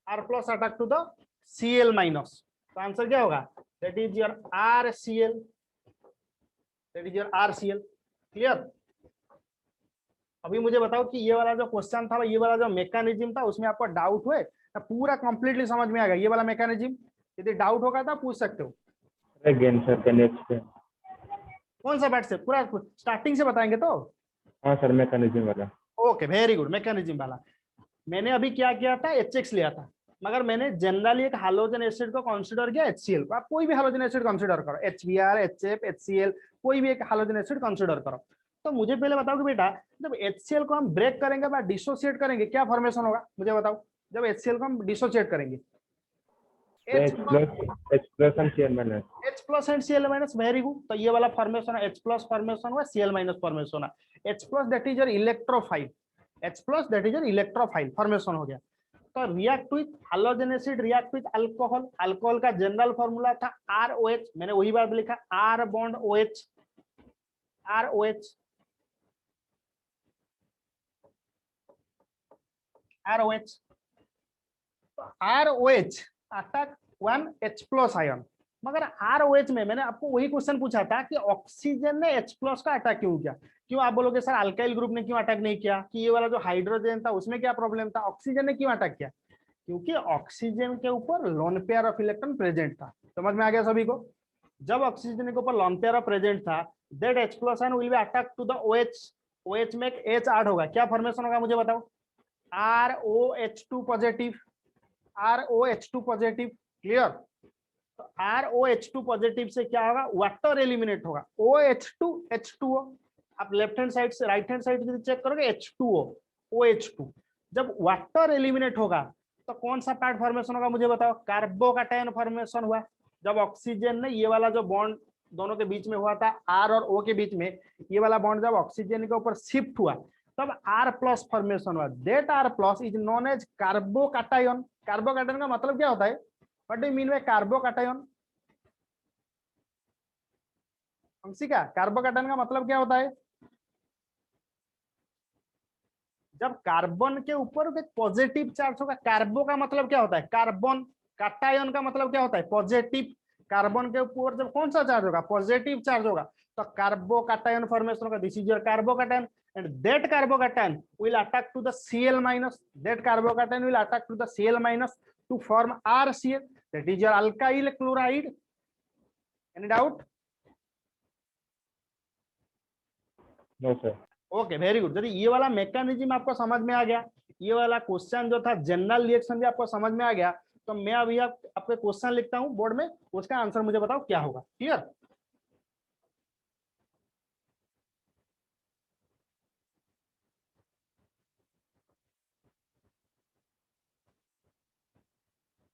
R plus attack to the Cl minus, तो आंसर क्या होगा, that is your RCl, that is your RCl। Clear? अभी मुझे बताओ कि ये वाला जो क्वेश्चन था, ये वाला जो मैकेनिज्म था, उसमें आपको डाउट हुए ना, पूरा कंप्लीटली समझ में आ गया ये वाला मैकेनिज्म? यदि डाउट होगा तो पूछ सकते हो। Again sir, can you explain? कौन सा पार्ट से, पूरा स्टार्टिंग से बताएंगे तो? हाँ सर, मैकेनिज्म वाला। Okay, very good. मैकेनिज्म वाला मैंने अभी क्या किया था, HX लिया था, मगर मैंने जनरली एक हाइड्रोजन एसिड को कंसीडर किया, HCl को। आप कोई भी हाइड्रोजन एसिड कंसीडर करो, HBr, HF, HCl, कोई भी एक हाइड्रोजन एसिड कंसीडर करो। तो मुझे पहले बताओ कि बेटा जब HCl को हम ब्रेक करेंगे या डिसोसिएट करेंगे, क्या फॉर्मेशन होगा, मुझे बताओ। जब HCl को हम डिसोसिएट करेंगे, H plus and Cl minus, H plus and Cl minus, very good. तो ये वाला फॉर्मेशन है, H प्लस फॉर्मेशन हुआ, Cl माइनस फॉर्मेशन है। H plus that is your electrophile, H plus that is your electrophile formation हो गया। तो react with halogen acid react with alcohol, alcohol का जनरल फॉर्मूला था ROH, मैंने वही बात लिखा R bond OH, ROH ROH, ROH attack 1H+ ion. मगर ROH में मैंने आपको वही क्वेश्चन पूछा था कि ऑक्सीजन ने H+ का अटैक क्यों किया। क्यों आप बोलोगे सर अल्काइल ग्रुप ने क्यों अटैक नहीं किया, कि ये वाला जो हाइड्रोजन था उसमें क्या प्रॉब्लम था, ऑक्सीजन ने क्यों अटैक किया, क्योंकि ऑक्सीजन के ऊपर lone pair of electron present था। समझ में आ गया सभी को। जब ऑक्सीजन के ऊपर लोन पेयर ऑफ प्रेजेंट था, that H+ ion will be attack to the OH, OH में एक H ऐड होगा, क्या फॉर्मेशन होगा मुझे बताओ, ROH2 positive, ROH2 positive, clear. तो ROH2 पॉजिटिव से क्या होगा, वाटर एलिमिनेट होगा, OH2 H2O। आप लेफ्ट हैंड साइड से राइट हैंड साइड से चेक करोगे H2O OH2। जब वाटर एलिमिनेट होगा तो कौन सा पार्ट फॉर्मेशन होगा मुझे बताओ, कार्बोकैटायन फॉर्मेशन हुआ। जब ऑक्सीजन ने ये वाला जो बॉन्ड दोनों के बीच में हुआ था R और O के बीच में, ये वाला बॉन्ड जब ऑक्सीजन के ऊपर शिफ्ट हुआ तब R+ फॉर्मेशन हुआ। That R+ is known as carbocation. Carbocation का मतलब क्या होता है, what do mean by carbocation, Anshika carbocation का मतलब क्या होता है, जब कार्बन के ऊपर एक पॉजिटिव चार्ज होगा। कार्बो का मतलब क्या होता है कार्बन, कैटायन का मतलब क्या होता है पॉजिटिव। कार्बन के ऊपर जब कौन सा चार्ज होगा, पॉजिटिव चार्ज होगा, तो कार्बोकैटायन फॉर्मेशन होगा। This is your carbocation and that carbocation will attack to the Cl minus, that carbocation will attack to the Cl minus to form RCl, that is your alkyl chloride. Any doubt? No sir. Okay very good. यदि ये वाला mechanism आपको समझ में आ गया, ये वाला क्वेश्चन जो था जनरल रिएक्शन भी आपको समझ में आ गया, तो मैं अभी आपके क्वेश्चन लिखता हूं बोर्ड में, उसका आंसर मुझे बताओ क्या होगा। क्लियर।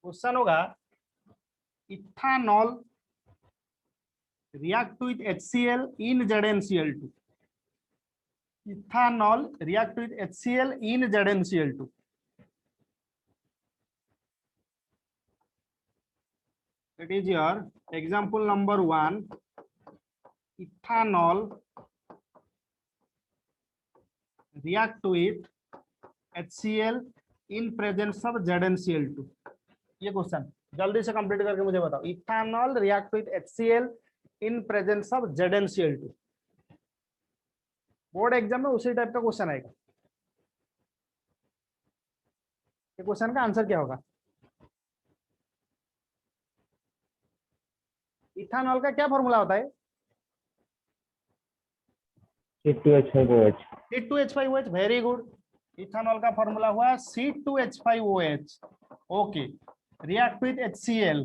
क्वेश्चन होगा ethanol react with HCl in ZnCl2, ethanol react with HCl in ZnCl2। that is your example number 1, ethanol react with HCl in presence of ZnCl2। ये क्वेश्चन जल्दी से कंप्लीट करके मुझे बताओ, ethanol react with HCl in presence of ZnCl2। Board exam में उसी type का question आएगा। ये क्वेश्चन का आंसर क्या होगा, इथानॉल का क्या फॉर्मूला होता है, C2H5OH। C2H5OH, very good. Ethanol का फॉर्मूला हुआ C2H5OH। Okay, react with HCl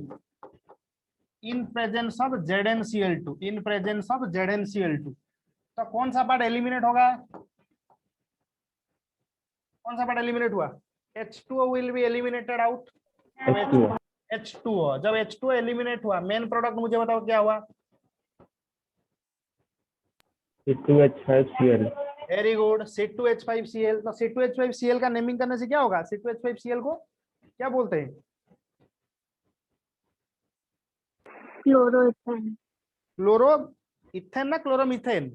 in presence of ZnCl2, in presence of ZnCl2। तो कौन सा पार्ट एलिमिनेट होगा, कौन सा पार्ट एलिमिनेट हुआ, H2O will be eliminated out. H2O, जब H2O एलिमिनेट हुआ मेन प्रोडक्ट मुझे बताओ क्या हुआ, C2H5Cl। Very good, C2H5Cl। तो C2H5Cl का नेमिंग करने से क्या होगा, C2H5Cl को क्या बोलते हैं, क्लोरोइथेन। क्लोरो इथेन ना chloromethane,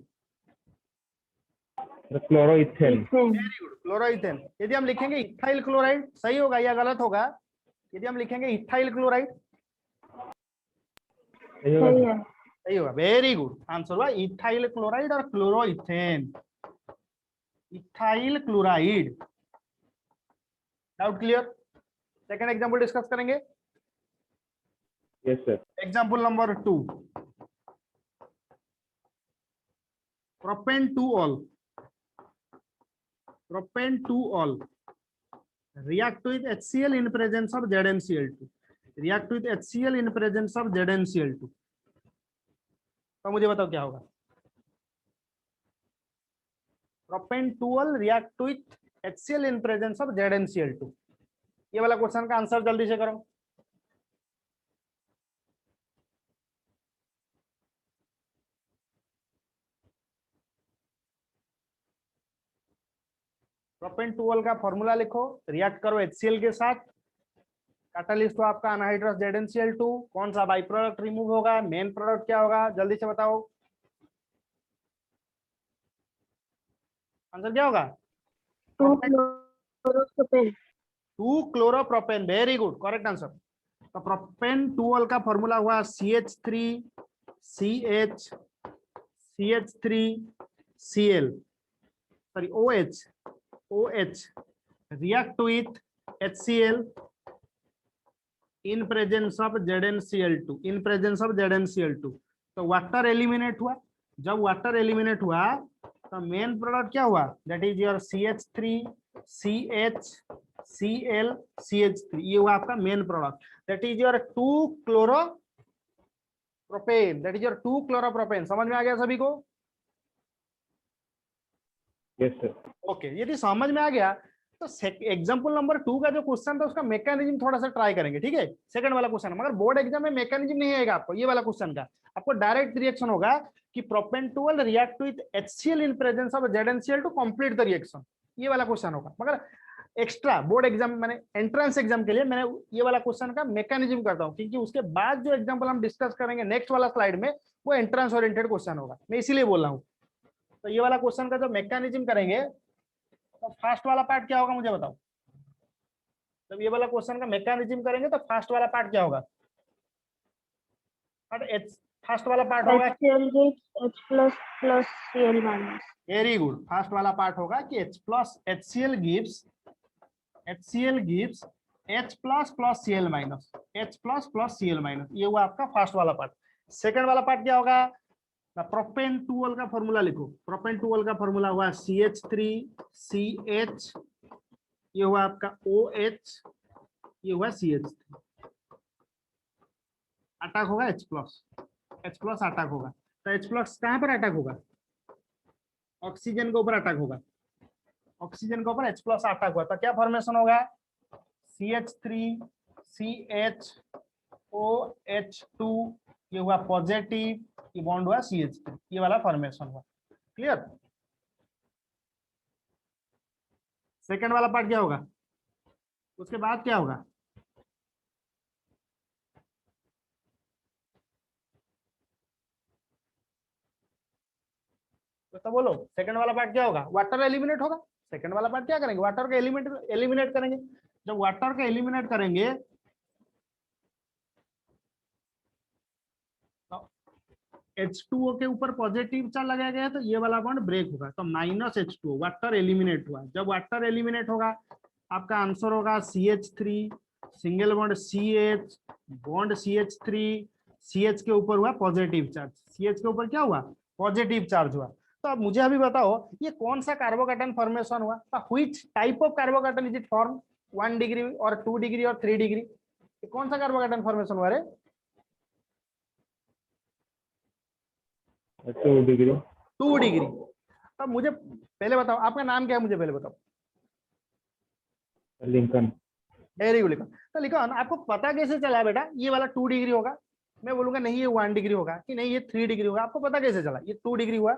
chloroethane. Very good, chloroethane. यदि हम लिखेंगे इथाइल क्लोराइड सही होगा या गलत होगा, यदि हम लिखेंगे इथाइल क्लोराइड सही है। सही होगा, वेरी गुड। आंसर हुआ इथाइल क्लोराइड और chloroethane, ethyl chloride. Doubt clear. Second example discuss करेंगे। Yes sir. Example number 2, propane two ol, propane two ol react with HCl in presence of ZnCl2, react with HCl in presence of ZnCl2। तो मुझे बताओ क्या होगा, propane 2-ऑल react with HCl in presence of ZnCl2। ये वाला question का answer जल्दी से करो। प्रोपेन 2 का फॉर्मूला लिखो, रिएक्ट करो HCl के साथ, कैटालिस्ट हो आपका अनहाइड्रस ZnCl2, कौन सा बाई प्रोडक्ट रिमूव होगा, मेन प्रोडक्ट क्या होगा, जल्दी से बताओ आंसर क्या होगा? 2 chloropropen. 2 chloropropane, very good, correct answer. तो प्रोपेन 2 का फॉर्मूला हुआ CH3CL, sorry OH react with HCl in presence of ZnCl2, तो वाटर एलिमिनेट हुआ। जब वाटर एलिमिनेट हुआ तो मेन प्रोडक्ट क्या हुआ, दैट इज योर CH3CHCl ये हुआ आपका main product, that is your 2 chloropropane. समझ में आ गया सभी को? Yes sir. ओके, यदि समझ में आ गया तो एग्जाम्पल नंबर 2 का जो क्वेश्चन था उसका मैकेनिज्म थोड़ा सा ट्राई करेंगे, ठीक है? सेकंड वाला क्वेश्चन, मगर बोर्ड एग्जाम में मैकेनिज्म नहीं आएगा आपको ये वाला क्वेश्चन का, आपको डायरेक्ट रिएक्शन होगा कि propane 2 react with HCl in presence of ZnCl two complete the reaction, ये वाला क्वेश्चन होगा। मगर एक्स्ट्रा बोर्ड एग्जाम मैंने एंट्रेंस एग्जाम के लिए मैंने ये वाला क्वेश्चन का मैकेनिज्म करता हूँ, क्योंकि उसके बाद जो एग्जाम्पल हम डिस्कस करेंगे नेक्स्ट वाला स्लाइड में वो एंट्रेंस ओरिएंटेड क्वेश्चन होगा, मैं इसीलिए बोल रहा हूँ। तो ये वाला क्वेश्चन का जो मैकेनिज्म करेंगे, तो फर्स्ट वाला पार्ट क्या होगा मुझे बताओ? जब ये वाला क्वेश्चन का मैकेनिज्म करेंगे तो फर्स्ट वाला पार्ट क्या होगा? फर्स्ट वाला पार्ट होगा HCl gives H plus plus Cl minus. Very good, first वाला पार्ट होगा कि HCl gives H plus plus Cl minus, ये हुआ आपका फर्स्ट वाला पार्ट। सेकंड वाला पार्ट क्या होगा? प्रोपेन 2 का फॉर्मूला लिखो, प्रोपेन 2 का फॉर्मूला हुआ CH3CH, ये हुआ आपका OH, ये हुआ CH3, अटैक होगा H प्लस अटैक होगा। तो H प्लस कहां पर अटैक होगा? ऑक्सीजन के ऊपर अटैक होगा, ऑक्सीजन के ऊपर H प्लस अटैक हुआ तो क्या फॉर्मेशन होगा? CH3CHOH2, ये हुआ पॉजिटिव, ये बॉन्ड हुआ CH3, ये वाला फॉर्मेशन हुआ। क्लियर? सेकंड वाला पार्ट क्या होगा? उसके बाद क्या होगा? तो बोलो सेकंड वाला पार्ट क्या होगा? वाटर एलिमिनेट होगा। सेकंड वाला पार्ट क्या करेंगे? वाटर का एलिमिनेट करेंगे। जब वाटर का एलिमिनेट करेंगे H2O के ऊपर पॉजिटिव चार्ज लगाया गया तो ये वाला बॉन्ड ब्रेक होगा, तो -H2O, वाटर एलिमिनेट हुआ। जब वाटर एलिमिनेट होगा आपका आंसर होगा CH3, single bond CH, bond CH3, CH के ऊपर हुआ पॉजिटिव चार्ज, CH के ऊपर क्या हुआ? पॉजिटिव चार्ज हुआ। तो अब मुझे अभी बताओ ये कौन सा कार्बोकैटायन फॉर्मेशन हुआ? Which type of carbocation is it form? 1 degree और 2 डिग्री और 3 डिग्री, कौन सा कार्बोकैटायन फॉर्मेशन हुआ रे? 2 डिग्री। 2 डिग्री। तब मुझे पहले बताओ आपका नाम क्या है, मुझे पहले बताओ। लिंकन। वेरी गुड लिखन। तो लिखन आपको पता कैसे चला बेटा ये वाला 2 डिग्री होगा? मैं बोलूंगा नहीं ये 1 डिग्री होगा, कि नहीं ये 3 डिग्री होगा, आपको पता कैसे चला ये 2 डिग्री हुआ?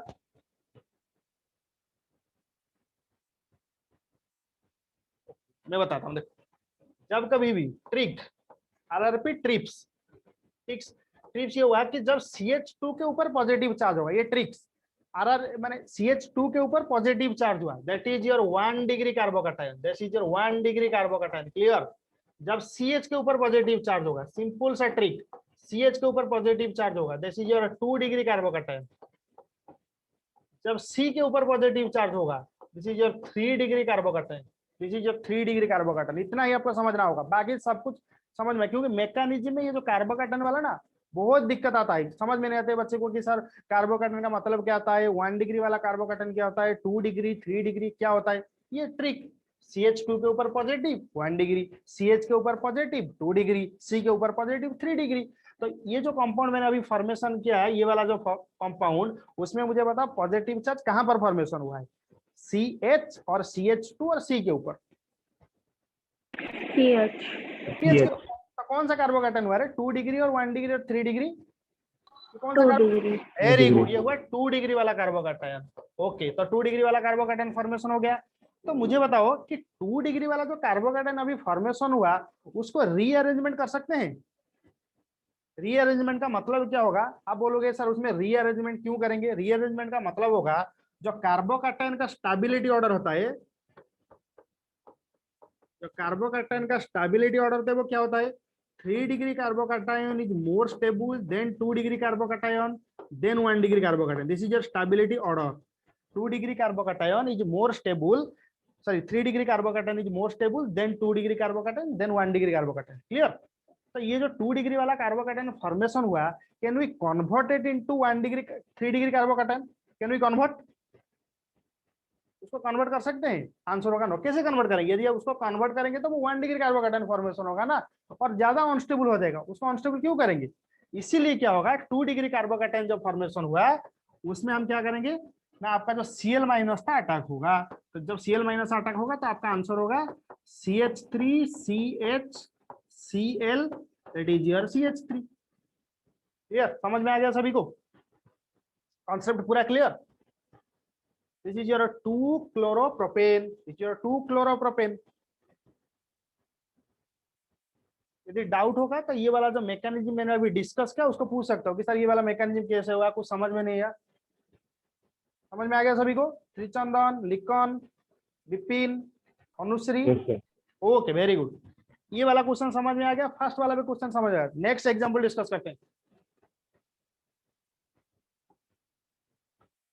मैं बताता हूँ, देखो जब कभी भी ट्रिक RRP ट्रिप्स ये हुआ कि जब CH2 के ऊपर पॉजिटिव चार्ज होगा, ये ट्रिक्स माने CH2 के ऊपर पॉजिटिव चार्ज हुआ, that is your 1 degree carbocation, that is your 1 degree carbocation. Clear? जब CH के ऊपर पॉजिटिव चार्ज होगा, सिंपल सा ट्रिक, CH के ऊपर पॉजिटिव चार्ज होगा, that is your 2 degree carbocation. जब C के ऊपर पॉजिटिव चार्ज होगा, this is your 3 degree carbocation, this is your 3 degree carbocation. इतना ही आपको समझना होगा, बाकी सब कुछ समझ में, क्योंकि मैकेनिज्म में ये जो कार्बोकैटायन वाला ना बहुत दिक्कत आता है, समझ में नहीं आते बच्चे को कि सर कार्बोकैटायन का मतलब क्या आता है, 1 डिग्री वाला कार्बोकैटायन क्या होता है, 2 डिग्री 3 डिग्री क्या होता है। ये ट्रिक CH2 के ऊपर पॉजिटिव 1 डिग्री, CH के ऊपर पॉजिटिव 2 डिग्री, C के ऊपर पॉजिटिव 3 डिग्री। तो ये जो कंपाउंड मैंने अभी फॉर्मेशन किया है, ये वाला जो कंपाउंड, उसमें मुझे बता पॉजिटिव चार्ज कहां पर फॉर्मेशन हुआ है? CH और CH2 और C के ऊपर। CH। तो कौन सा कार्बोकैटायन हुआ है? 2 डिग्री और 1 डिग्री और 3 डिग्री, कौन सा? 2 डिग्री। वेरी गुड, ये हुआ 2 डिग्री वाला कार्बोकैटायन। ओके, तो 2 डिग्री वाला कार्बोकैटायन फॉर्मेशन हो गया। तो मुझे बताओ कि 2 डिग्री वाला जो कार्बोकेटायन अभी फॉर्मेशन हुआ उसको रीअरेंजमेंट कर सकते हैं? रीअरेंजमेंट का मतलब क्या होगा? आप बोलोगे सर उसमें रीअरेंजमेंट क्यों करेंगे? रीअरेंजमेंट का मतलब होगा जो कार्बोकेटायन का स्टेबिलिटी ऑर्डर होता है, जो कार्बोकेटायन का स्टेबिलिटी ऑर्डर होता है वो क्या होता है? 3 degree carbocation is more stable than 2 degree carbocation than 1 degree carbocation. This is your stability order. 2 degree carbocation is more stable, sorry 3 degree carbocation is more stable than 2 degree carbocation than 1 degree carbocation. Clear? तो ये जो 2 degree वाला carbocation formation हुआ, can we convert it into 1 degree 3 degree carbocation? Can we convert? उसको convert कर सकते हैं? Answer होगा नो. कैसे कन्वर्ट करेंगे? यदि उसको कन्वर्ट करेंगे तो वो 1 डिग्री कार्बोकेटायन फॉर्मेशन होगा ना, और ज्यादा अनस्टेबल हो जाएगा. उसको अनस्टेबल क्यों करेंगे? इसीलिए क्या होगा, 2 डिग्री कार्बोकेटायन जो फॉर्मेशन हुआ उसमें हम क्या करेंगे ना, आपका जो Cl माइनस था अटैक होगा. तो जब Cl माइनस अटैक होगा तो आपका आंसर होगा CH3CHCl, that is your CH3. Clear? समझ में आ गया सभी को? कॉन्सेप्ट पूरा clear? This is your 2-chloro-propane. This is your 2-chloro-propane. यदि डाउट होगा तो ये वाला जो मैकेनिज्म मैंने अभी डिस्कस किया उसको पूछ सकता हूँ कि सर ये वाला मैकेनिज्म कैसे हुआ, कुछ समझ में नहीं आया. समझ में आ गया सभी को? त्रिचंदन, लिकन, Vipin, Anushri. Yes, sir. Okay, very good. ये वाला क्वेश्चन समझ में आ गया. फर्स्ट वाला भी क्वेश्चन समझ आ गया. नेक्स्ट एग्जांपल डिस्कस करते हैं.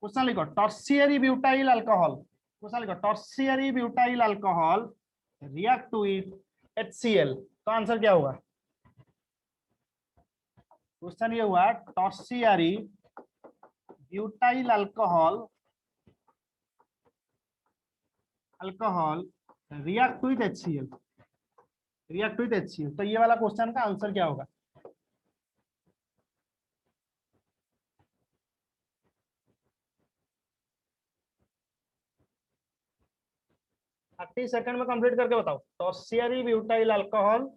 क्वेश्चन लिखो, टर्शियरी ब्यूटाइल अल्कोहल. क्वेश्चन लिखो, tertiary butyl alcohol react to with HCl. तो आंसर क्या होगा? क्वेश्चन ये हुआ, tertiary butyl alcohol react with HCl. React with HCl. तो ये वाला क्वेश्चन का आंसर क्या होगा? थर्टी सेकंड में कंप्लीट करके बताओ. Tertiary butyl alcohol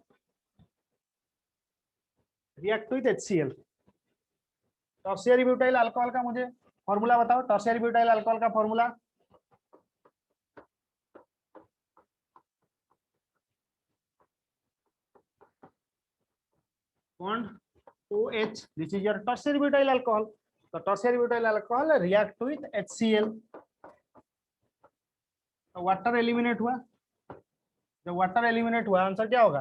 react with HCl. Tertiary butyl alcohol का मुझे फॉर्मूला बताओ. टर्शियरी ब्यूटाइल अल्कोहल का formula bond OH. This is your tertiary butyl alcohol. तो tertiary butyl alcohol react with HCl. तो water eliminate हुआ. जब वाटर एलिमिनेट हुआ answer क्या होगा?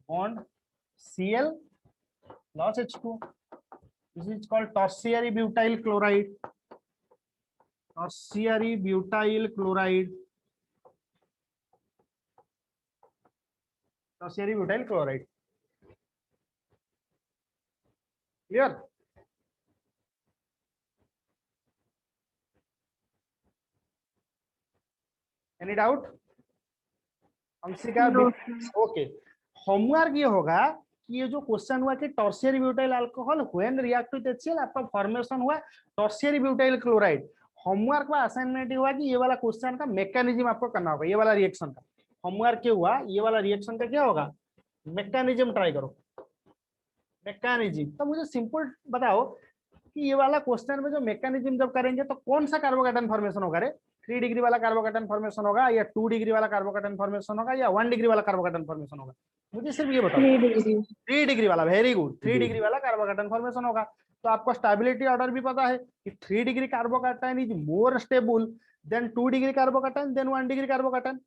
Bond Cl plus H2. This is called tertiary butyl chloride. Tertiary butyl chloride. Tertiary butyl chloride. Clear? Any doubt? Anshika? Okay. Homework ये होगा कि ये जो क्वेश्चन हुआ कि tertiary butyl alcohol when react with HCl आपका फॉर्मेशन हुआ टर्शियरी ब्यूटाइल क्लोराइड. होमवर्क का असाइनमेंट हुआ कि ये वाला क्वेश्चन का मैकेनिज्म आपको करना होगा. ये वाला रिएक्शन का होमवर्क क्या हुआ, ये वाला रिएक्शन का क्या होगा, मैकेनिज्म ट्राई करो. मैकेनिज्म तो मुझे सिंपल बताओ कि ये वाला क्वेश्चन में जो मैकेनिज्म जब करेंगे तो कौन सा कार्बोकेटायन फॉर्मेशन होगा रे? 3 डिग्री वाला कार्बोकेटायन फॉर्मेशन होगा या 2 डिग्री वाला कार्बोकेटायन फॉर्मेशन होगा या 1 डिग्री वाला कार्बोकेटायन फॉर्मेशन होगा? मुझे सिर्फ ये बताओ. 3 डिग्री वाला. Very good. 3 डिग्री वाला कार्बोकेटायन फॉर्मेशन होगा. तो आपको स्टेबिलिटी ऑर्डर भी पता है कि 3 degree carbocation is more stable than 2 degree carbocation than 1 degree carbocation.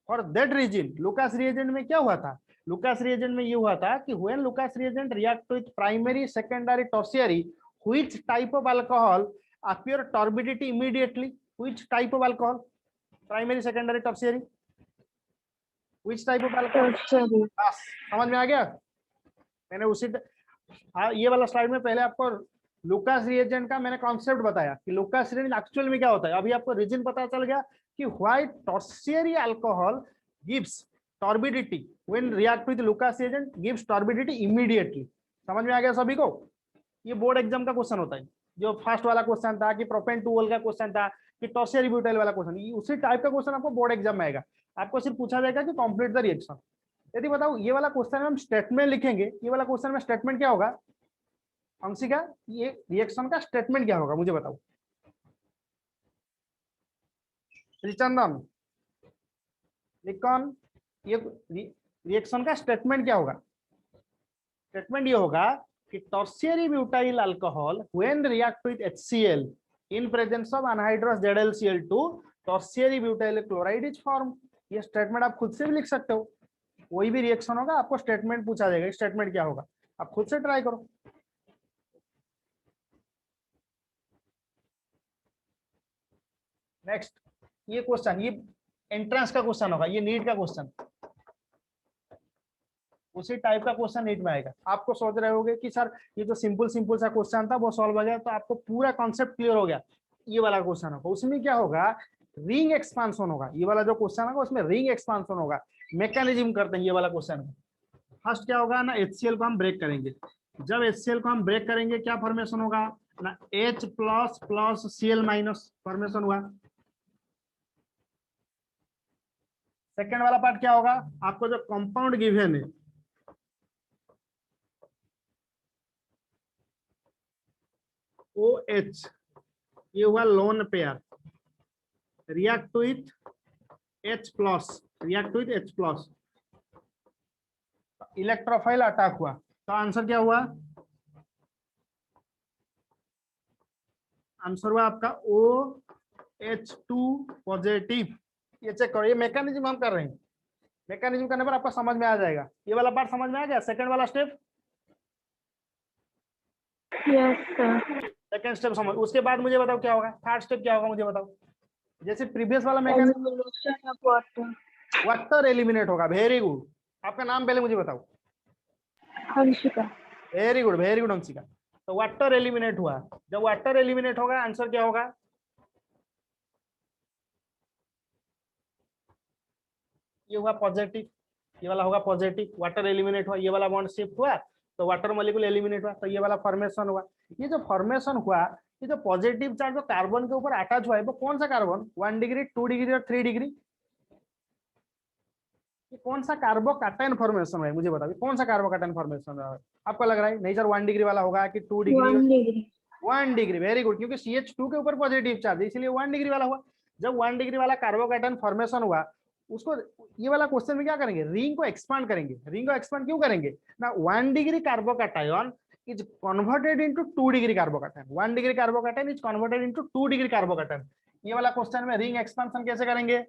For that reason Lucas reagent में क्या हुआ था? लुकास रिएजेंट में ये हुआ था कि when Lucas reagent react with primary, secondary, tertiary, which type of alcohol appear turbidity immediately? Which type of alcohol? Primary, secondary, tertiary? Which type of alcohol? बस समझ में आ गया? मैंने उसी ये वाला स्लाइड में पहले आपको लुकास रिएजेंट का मैंने कॉन्सेप्ट बताया कि लुकास रिएजेंट एक्चुअल में क्या होता है. अभी आपको रीजन पता चल गया कि why tertiary alcohol gives turbidity when react with Lucas reagent gives turbidity immediately. समझ में आ गया सभी को? ये बोर्ड एग्जाम का क्वेश्चन होता है. जो फर्स्ट वाला क्वेश्चन था कि प्रोपेन टू ओल का क्वेश्चन था कि टर्शियरी ब्यूटाइल वाला क्वेश्चन, उसी टाइप का क्वेश्चन आपको बोर्ड एग्जाम में आएगा. आपको सिर्फ पूछा जाएगा कि कंप्लीट द रिएक्शन. यदि बताओ ये वाला क्वेश्चन में हम स्टेटमेंट लिखेंगे, ये वाला क्वेश्चन में स्टेटमेंट क्या होगा? अंशिका, ये रिएक्शन का स्टेटमेंट क्या होगा मुझे बताओ। श्रीचंदन, निकॉन, ये रिएक्शन का स्टेटमेंट क्या होगा? स्टेटमेंट ये होगा कि tertiary butyl alcohol when react with HCl in presence of anhydrous ZlCl2 tertiary butyl chloride is form. ये स्टेटमेंट आप खुद से भी लिख सकते हो, कोई भी रिएक्शन होगा आपको स्टेटमेंट पूछा जाएगा, स्टेटमेंट क्या होगा आप खुद से ट्राई करो। नेक्स्ट, ये क्वेश्चन, ये एंट्रेंस का क्वेश्चन होगा, ये नीट का क्वेश्चन, उसी टाइप का क्वेश्चन नीट में आएगा। आपको सोच रहे होगे कि सर ये जो सिंपल सिंपल सा क्वेश्चन था वो सॉल्व हो गया, तो आपको पूरा कॉन्सेप्ट क्लियर हो गया, ये वाला क्वेश्चन होगा। उसमें क्या होगा, रिंग एक्सपांशन होगा, ये वाला जो क्वेश्चन होगा उसमें रिंग एक्सपांशन होगा। मैकेनिज्म करते हैं ये वाला क्वेश्चन। फर्स्ट क्या होगा ना, HCl को हम ब्रेक करेंगे। जब HCl को हम ब्रेक करेंगे क्या फॉर्मेशन होगा ना, H plus plus Cl minus formation हुआ। सेकेंड वाला पार्ट क्या होगा, आपको जो कंपाउंड गिवन है OH, ये हुआ lone pair, react with H plus, react with H plus, electrophile attack हुआ। तो आंसर क्या हुआ, आंसर हुआ आपका OH2 पॉजिटिव। ये चेक करो, ये मैकेनिज्म हम कर रहे हैं, मैकेनिज्म करने पर आपको समझ में आ जाएगा। ये वाला पार्ट समझ में आ गया, सेकंड वाला step, yes sir. Second step समझ। उसके बाद मुझे बताओ क्या होगा, थर्ड स्टेप क्या होगा मुझे बताओ। जैसे प्रीवियस वाला mechanism, elimination of water. Water eliminate होगा, वेरी गुड। आपका नाम पहले मुझे बताओ। Hansika. Very good, very good Anshika. तो वाटर एलिमिनेट हुआ, जब वाटर एलिमिनेट होगा आंसर क्या होगा, ये हुआ पॉजिटिव, ये वाला होगा पॉजिटिव, वाटर एलिमिनेट हुआ, ये वाला बॉन्ड शिफ्ट हुआ तो वाटर मॉलिक्यूल एलिमिनेट हुआ, तो ये वाला फॉर्मेशन हुआ। ये जो फॉर्मेशन हुआ, ये जो पॉजिटिव चार्ज जो कार्बन के ऊपर अटैच हुआ है वो कौन सा कार्बन, 1 डिग्री, 2 डिग्री और 3 डिग्री, ये कौन सा कार्बोकैटायन फॉर्मेशन है मुझे बताओ, कौन सा कार्बोकैटायन फॉर्मेशन है आपको लग रहा है? नहीं सर 1 डिग्री वाला होगा कि 2 degree? 1 degree. 1 degree, very good, क्योंकि CH2 के ऊपर पॉजिटिव चार्ज है इसलिए 1 डिग्री वाला हुआ। जब 1 डिग्री वाला कार्बोकैटायन फॉर्मेशन हुआ, उसको ये वाला क्वेश्चन में क्या करेंगे, रिंग को एक्सपांड करेंगे। रिंग को एक्सपांड क्यों करेंगे ना, 1 degree carbocation is converted into 2 degree carbocation, 1 degree carbocation is converted into 2 degree carbocation. ये वाला क्वेश्चन में रिंग एक्सपांशन कैसे करेंगे,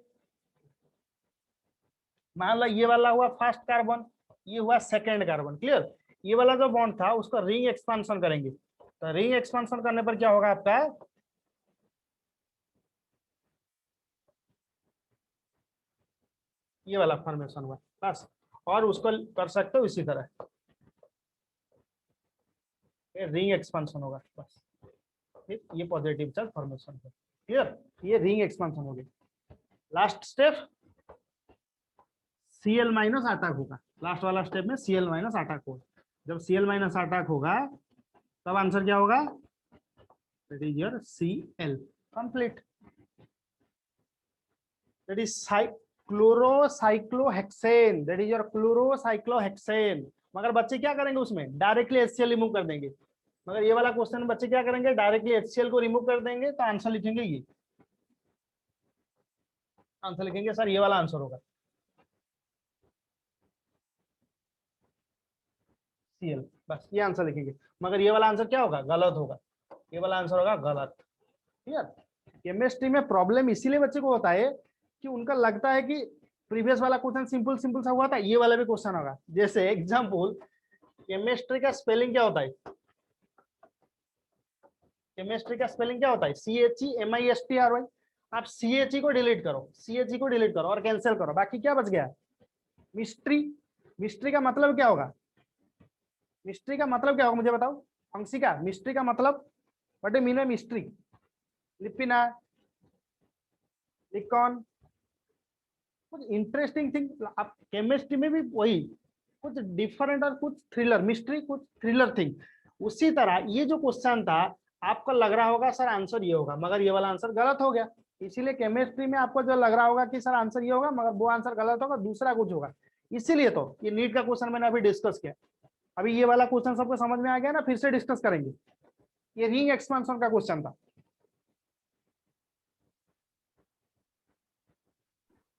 मान लो ये वाला हुआ फर्स्ट कार्बन, ये हुआ सेकेंड कार्बन, क्लियर। ये वाला जो बॉन्ड था उसको रिंग एक्सपांशन करेंगे, तो रिंग एक्सपांशन करने पर क्या होगा आपका, ये वाला फॉर्मेशन हुआ बस। और उसको कर सकते हो इसी तरह, रिंग एक्सपांशन होगा बस, फिर ये पॉजिटिव चार्ज फॉर्मेशन है, क्लियर। ये रिंग एक्सपांशन हो गई। Last step Cl minus attack होगा, लास्ट वाला स्टेप में Cl माइनस अटैक होगा। जब Cl माइनस अटैक होगा तब आंसर क्या होगा, that is your Cl complete, that is chlorocyclohexane, that is your chlorocyclohexane. मगर बच्चे क्या करेंगे उसमें, डायरेक्टली HCl रिमूव कर देंगे। मगर ये वाला क्वेश्चन बच्चे क्या करेंगे, डायरेक्टली HCl को रिमूव कर देंगे, तो आंसर लिखेंगे ये, आंसर लिखेंगे सर ये वाला आंसर होगा Cl, बस ये आंसर लिखेंगे। मगर ये वाला आंसर क्या होगा, गलत होगा, ये वाला आंसर होगा गलत, क्लियर। केमिस्ट्री में प्रॉब्लम इसीलिए बच्चे को होता है कि उनका लगता है कि प्रीवियस वाला क्वेश्चन सिंपल सिंपल सा हुआ था, ये वाला भी क्वेश्चन होगा। जैसे एग्जांपल, केमिस्ट्री का स्पेलिंग क्या होता है, केमिस्ट्री का स्पेलिंग क्या होता है, CHEMISTRY। आप CHE को डिलीट करो, CHE को डिलीट करो और कैंसिल करो, बाकी क्या बच गया, मिस्ट्री। मिस्ट्री का मतलब क्या होगा, मिस्ट्री का मतलब क्या होगा मुझे बताओ अंशिका, मिस्ट्री का मतलब, what is mean by mystery, Lipina, लिकॉन, कुछ इंटरेस्टिंग थिंग। आप केमिस्ट्री में भी वही कुछ डिफरेंट और कुछ थ्रिलर, मिस्ट्री कुछ थ्रिलर थिंग। उसी तरह ये जो क्वेश्चन था आपको लग रहा होगा सर आंसर ये होगा, मगर ये वाला आंसर गलत हो गया। इसीलिए केमिस्ट्री में आपको जो लग रहा होगा कि सर आंसर ये होगा, मगर वो आंसर गलत होगा, दूसरा कुछ होगा। इसीलिए तो ये नीट का क्वेश्चन मैंने अभी डिस्कस किया। अभी ये वाला क्वेश्चन सबको समझ में आ गया ना, फिर से डिस्कस करेंगे। ये रिंग एक्सपेंशन का क्वेश्चन था।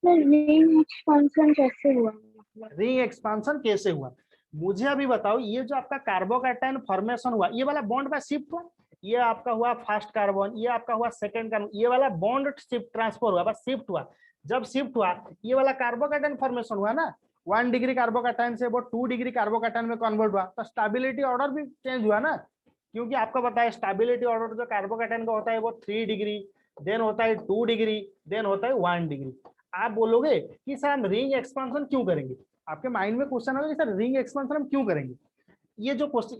रिंग एक्सपेंशन कैसे हुआ? रिंग एक्सपेंशन कैसे हुआ, मुझे अभी बताओ। ये जो आपका कार्बोकैटायन फॉर्मेशन हुआ, ये वाला बॉन्ड का शिफ्ट हुआ, ये आपका हुआ फर्स्ट कार्बन, ये आपका हुआ सेकंड कार्बन, ये वाला बॉन्ड शिफ्ट ट्रांसफर हुआ, बस शिफ्ट हुआ। जब शिफ्ट हुआ, ये वाला कार्बोकैटायन फॉर्मेशन हुआ ना, 1 डिग्री कार्बोकैटायन से वो 2 डिग्री कार्बोकैटायन में कन्वर्ट हुआ, तो स्टेबिलिटी ऑर्डर भी चेंज हुआ ना, क्योंकि आपको पता है स्टेबिलिटी ऑर्डर जो कार्बोकैटायन का होता है वो 3 डिग्री, देन होता है 2 डिग्री, देन होता है 1 डिग्री। आप बोलोगे कि सर हम रिंग एक्सपेंशन क्यों करेंगे, आपके माइंड में क्वेश्चन होगा कि सर रिंग एक्सपेंशन हम क्यों करेंगे। ये जो क्वेश्चन,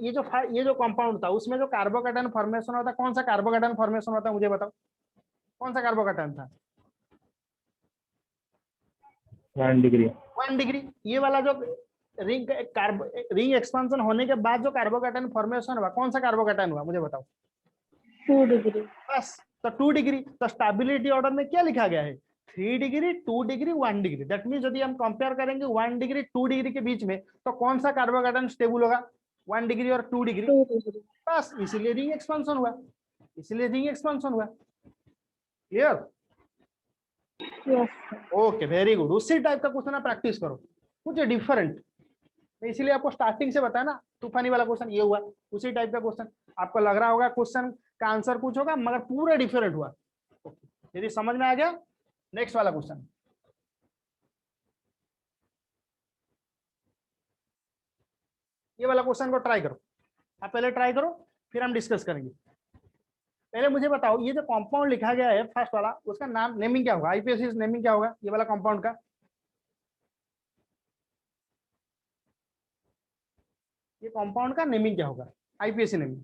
ये जो कंपाउंड था उसमें जो कार्बोकैटायन फॉर्मेशन होता है, कौन सा कार्बोकैटायन फॉर्मेशन होता है मुझे बताओ, कौन सा कार्बोकैटायन था? 1 डिग्री। 1 डिग्री। ये वाला जो रिंग एक्सपेंशन होने के बाद जो कार्बोकैटायन फॉर्मेशन हुआ, कौन सा कार्बोकैटायन हुआ मुझे बताओ? 2 डिग्री। बस, तो 2 डिग्री। तो स्टेबिलिटी ऑर्डर में क्या लिखा गया है? 3 degree, 2 degree, 1 degree. That mean यदि हम कंपेयर करेंगे 1 डिग्री 2 डिग्री के बीच में, तो कौन सा कार्बोकैटायन स्टेबल होगा? 1 डिग्री और 2 डिग्री। 2 डिग्री। बस इसीलिए रिंग एक्सपेंशन हुआ, इसीलिए रिंग एक्सपेंशन हुआ। Clear? Yes. Okay, very good. उसी टाइप का क्वेश्चन आप प्रैक्टिस करो, कुछ डिफरेंट। इसीलिए आपको स्टार्टिंग से बताया ना, तूफानी वाला क्वेश्चन ये हुआ, उसी टाइप का क्वेश्चन। आपको लग रहा होगा क्वेश्चन का आंसर कुछ होगा, मगर पूरा डिफरेंट हुआ। यदि समझ में आ गया, नेक्स्ट वाला क्वेश्चन। ये वाला क्वेश्चन को ट्राई करो, आप पहले ट्राई करो, फिर हम डिस्कस करेंगे। पहले मुझे बताओ, ये जो कंपाउंड लिखा गया है फर्स्ट वाला, उसका नाम नेमिंग क्या होगा? आईपीएससी नेमिंग क्या होगा ये वाला कंपाउंड का? ये कंपाउंड का नेमिंग क्या होगा, आईपीएससी नेमिंग?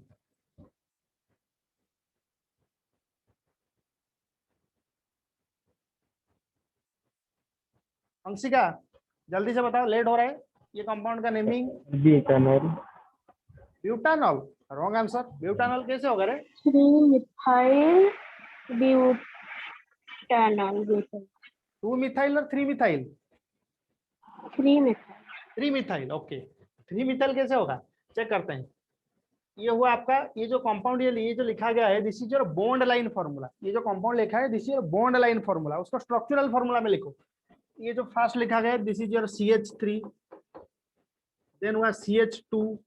अंशिका जल्दी से बताओ, लेट हो रहा है। ये कंपाउंड का naming butanol. Butanol. Wrong answer. Butanol कैसे होगा रे? 3 मिथाइल ब्यूटानॉल। 2 मिथाइल और 3 methyl? 3 methyl. 3 methyl, okay. 3 methyl कैसे होगा, चेक करते हैं। ये हुआ आपका, ये जो कंपाउंड ये जो लिखा गया है, this is your bond line formula. ये जो कंपाउंड लिखा है, this is your bond line formula, उसको स्ट्रक्चरल फॉर्मूला में लिखो। ये जो फर्स्ट लिखा गया है, this is your CH3, then हुआ CH2,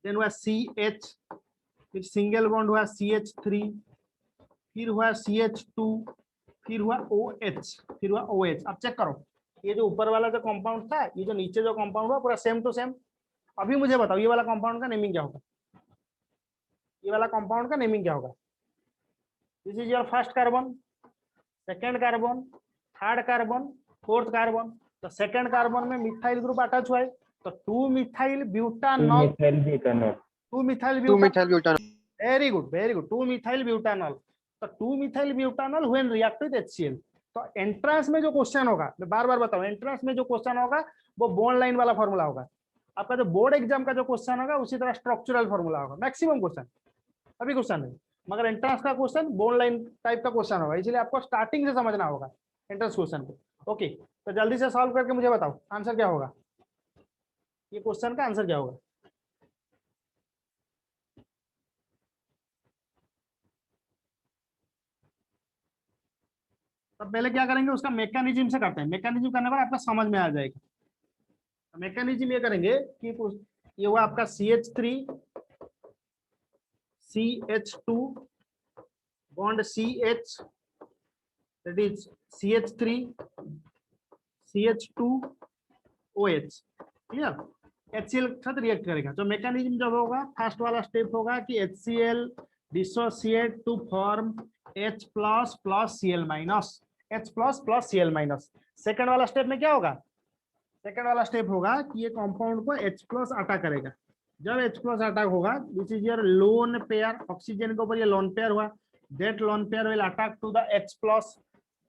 देन हुआ CH, फिर सिंगल बॉन्ड हुआ CH3, फिर हुआ CH2, फिर हुआ OH, फिर हुआ OH। अब चेक करो, ये जो ऊपर वाला जो कंपाउंड था, ये जो नीचे जो कंपाउंड हुआ, पूरा सेम टू सेम। अभी मुझे बताओ, ये वाला कंपाउंड का नेमिंग क्या होगा? ये वाला कंपाउंड का नेमिंग क्या होगा? This is your first carbon, second carbon, third carbon, fourth carbon. तो सेकंड कार्बन में मिथाइल ग्रुप अटैच हुआ है, तो 2 methyl butanol. 2 methyl butanol. Very good, very good. 2 methyl butanol. तो 2 methyl butanol when react with HCl। तो entrance में जो question होगा, मैं बार बार बताऊं, एंट्रेंस में जो क्वेश्चन होगा वो बॉन्ड लाइन वाला फॉर्मूला होगा। आपका जो बोर्ड एग्जाम का जो क्वेश्चन होगा, उसी तरह स्ट्रक्चरल फॉर्मूला होगा। मैक्सिमम क्वेश्चन, अभी क्वेश्चन नहीं, मगर एंट्रेंस का क्वेश्चन बॉन्ड लाइन टाइप का क्वेश्चन होगा, इसलिए आपको स्टार्टिंग से समझना होगा एंट्रेंस क्वेश्चन को। ओके, तो जल्दी से सॉल्व करके मुझे बताओ आंसर क्या होगा, ये क्वेश्चन का आंसर क्या होगा? तब पहले क्या करेंगे, उसका मैकेनिज्म से करते हैं। मैकेनिज्म करने पर आपका समझ में आ जाएगा। मैकेनिज्म ये करेंगे कि ये हुआ आपका CH3 CH2 bond CH, that is CH3 CH2 OH। Clear? HCl के साथ रिएक्ट करेगा। तो मैकेनिज्म जब होगा, फर्स्ट वाला स्टेप होगा कि HCl dissociate to form H plus plus Cl minus, H plus plus Cl minus. Second वाला स्टेप में क्या होगा? सेकंड वाला स्टेप होगा कि ये कंपाउंड को H प्लस अटैक करेगा। जब H प्लस अटैक होगा, this is your lone pair, oxygen के ऊपर ये लोन पेयर हुआ, that lone pair will attack to the H plus.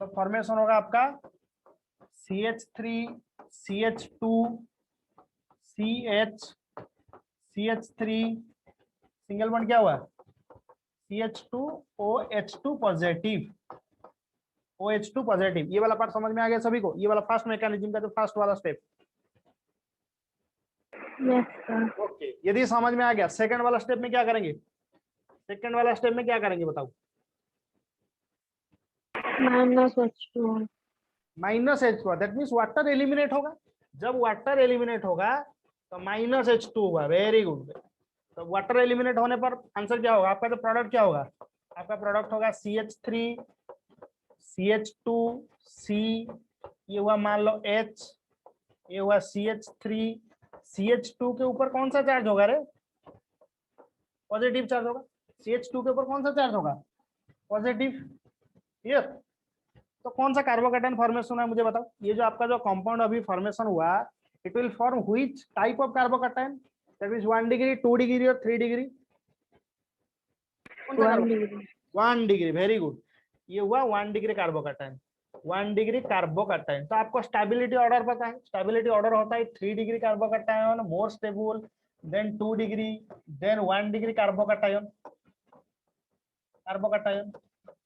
तो फॉर्मेशन होगा आपका CH3 CH2 CH CH3, single bond क्या हुआ? CH2 OH2 positive, OH2 positive. ये वाला पार्ट समझ में आ गया सभी को? ये वाला फर्स्ट मैकेनिज्म का जो फर्स्ट वाला स्टेप। Yes sir. ओके, यदि समझ में आ गया, सेकंड वाला स्टेप में क्या करेंगे? सेकंड वाला स्टेप में क्या करेंगे बताओ? -H2O। -H2, that means water eliminate होगा। जब वाटर एलिमिनेट होगा तो -H2 होगा। Very good. तो वाटर एलिमिनेट होने पर आंसर क्या होगा आपका? तो प्रोडक्ट क्या होगा आपका? प्रोडक्ट होगा CH3 CH2 C, ये हुआ मान लो H, ये हुआ CH3 CH2 के ऊपर कौन सा चार्ज होगा रे? पॉजिटिव चार्ज होगा। CH2 के ऊपर कौन सा चार्ज होगा? पॉजिटिव। क्लियर? तो कौन सा कार्बोकैटायन फॉर्मेशन है मुझे बताओ? ये जो आपका जो कंपाउंड अभी फॉर्मेशन हुआ, it will form which type of carbocation? That means 1 degree, 2 degree और 3 डिग्री? कौन सा 1 डिग्री। 1 डिग्री। Very good. ये हुआ 1 डिग्री कार्बोकैटायन, 1 डिग्री कार्बोकैटायन। तो आपको स्टेबिलिटी ऑर्डर पता है? स्टेबिलिटी ऑर्डर होता है 3 degree carbocation more stable, than 2 degree, than 1 degree carbocation.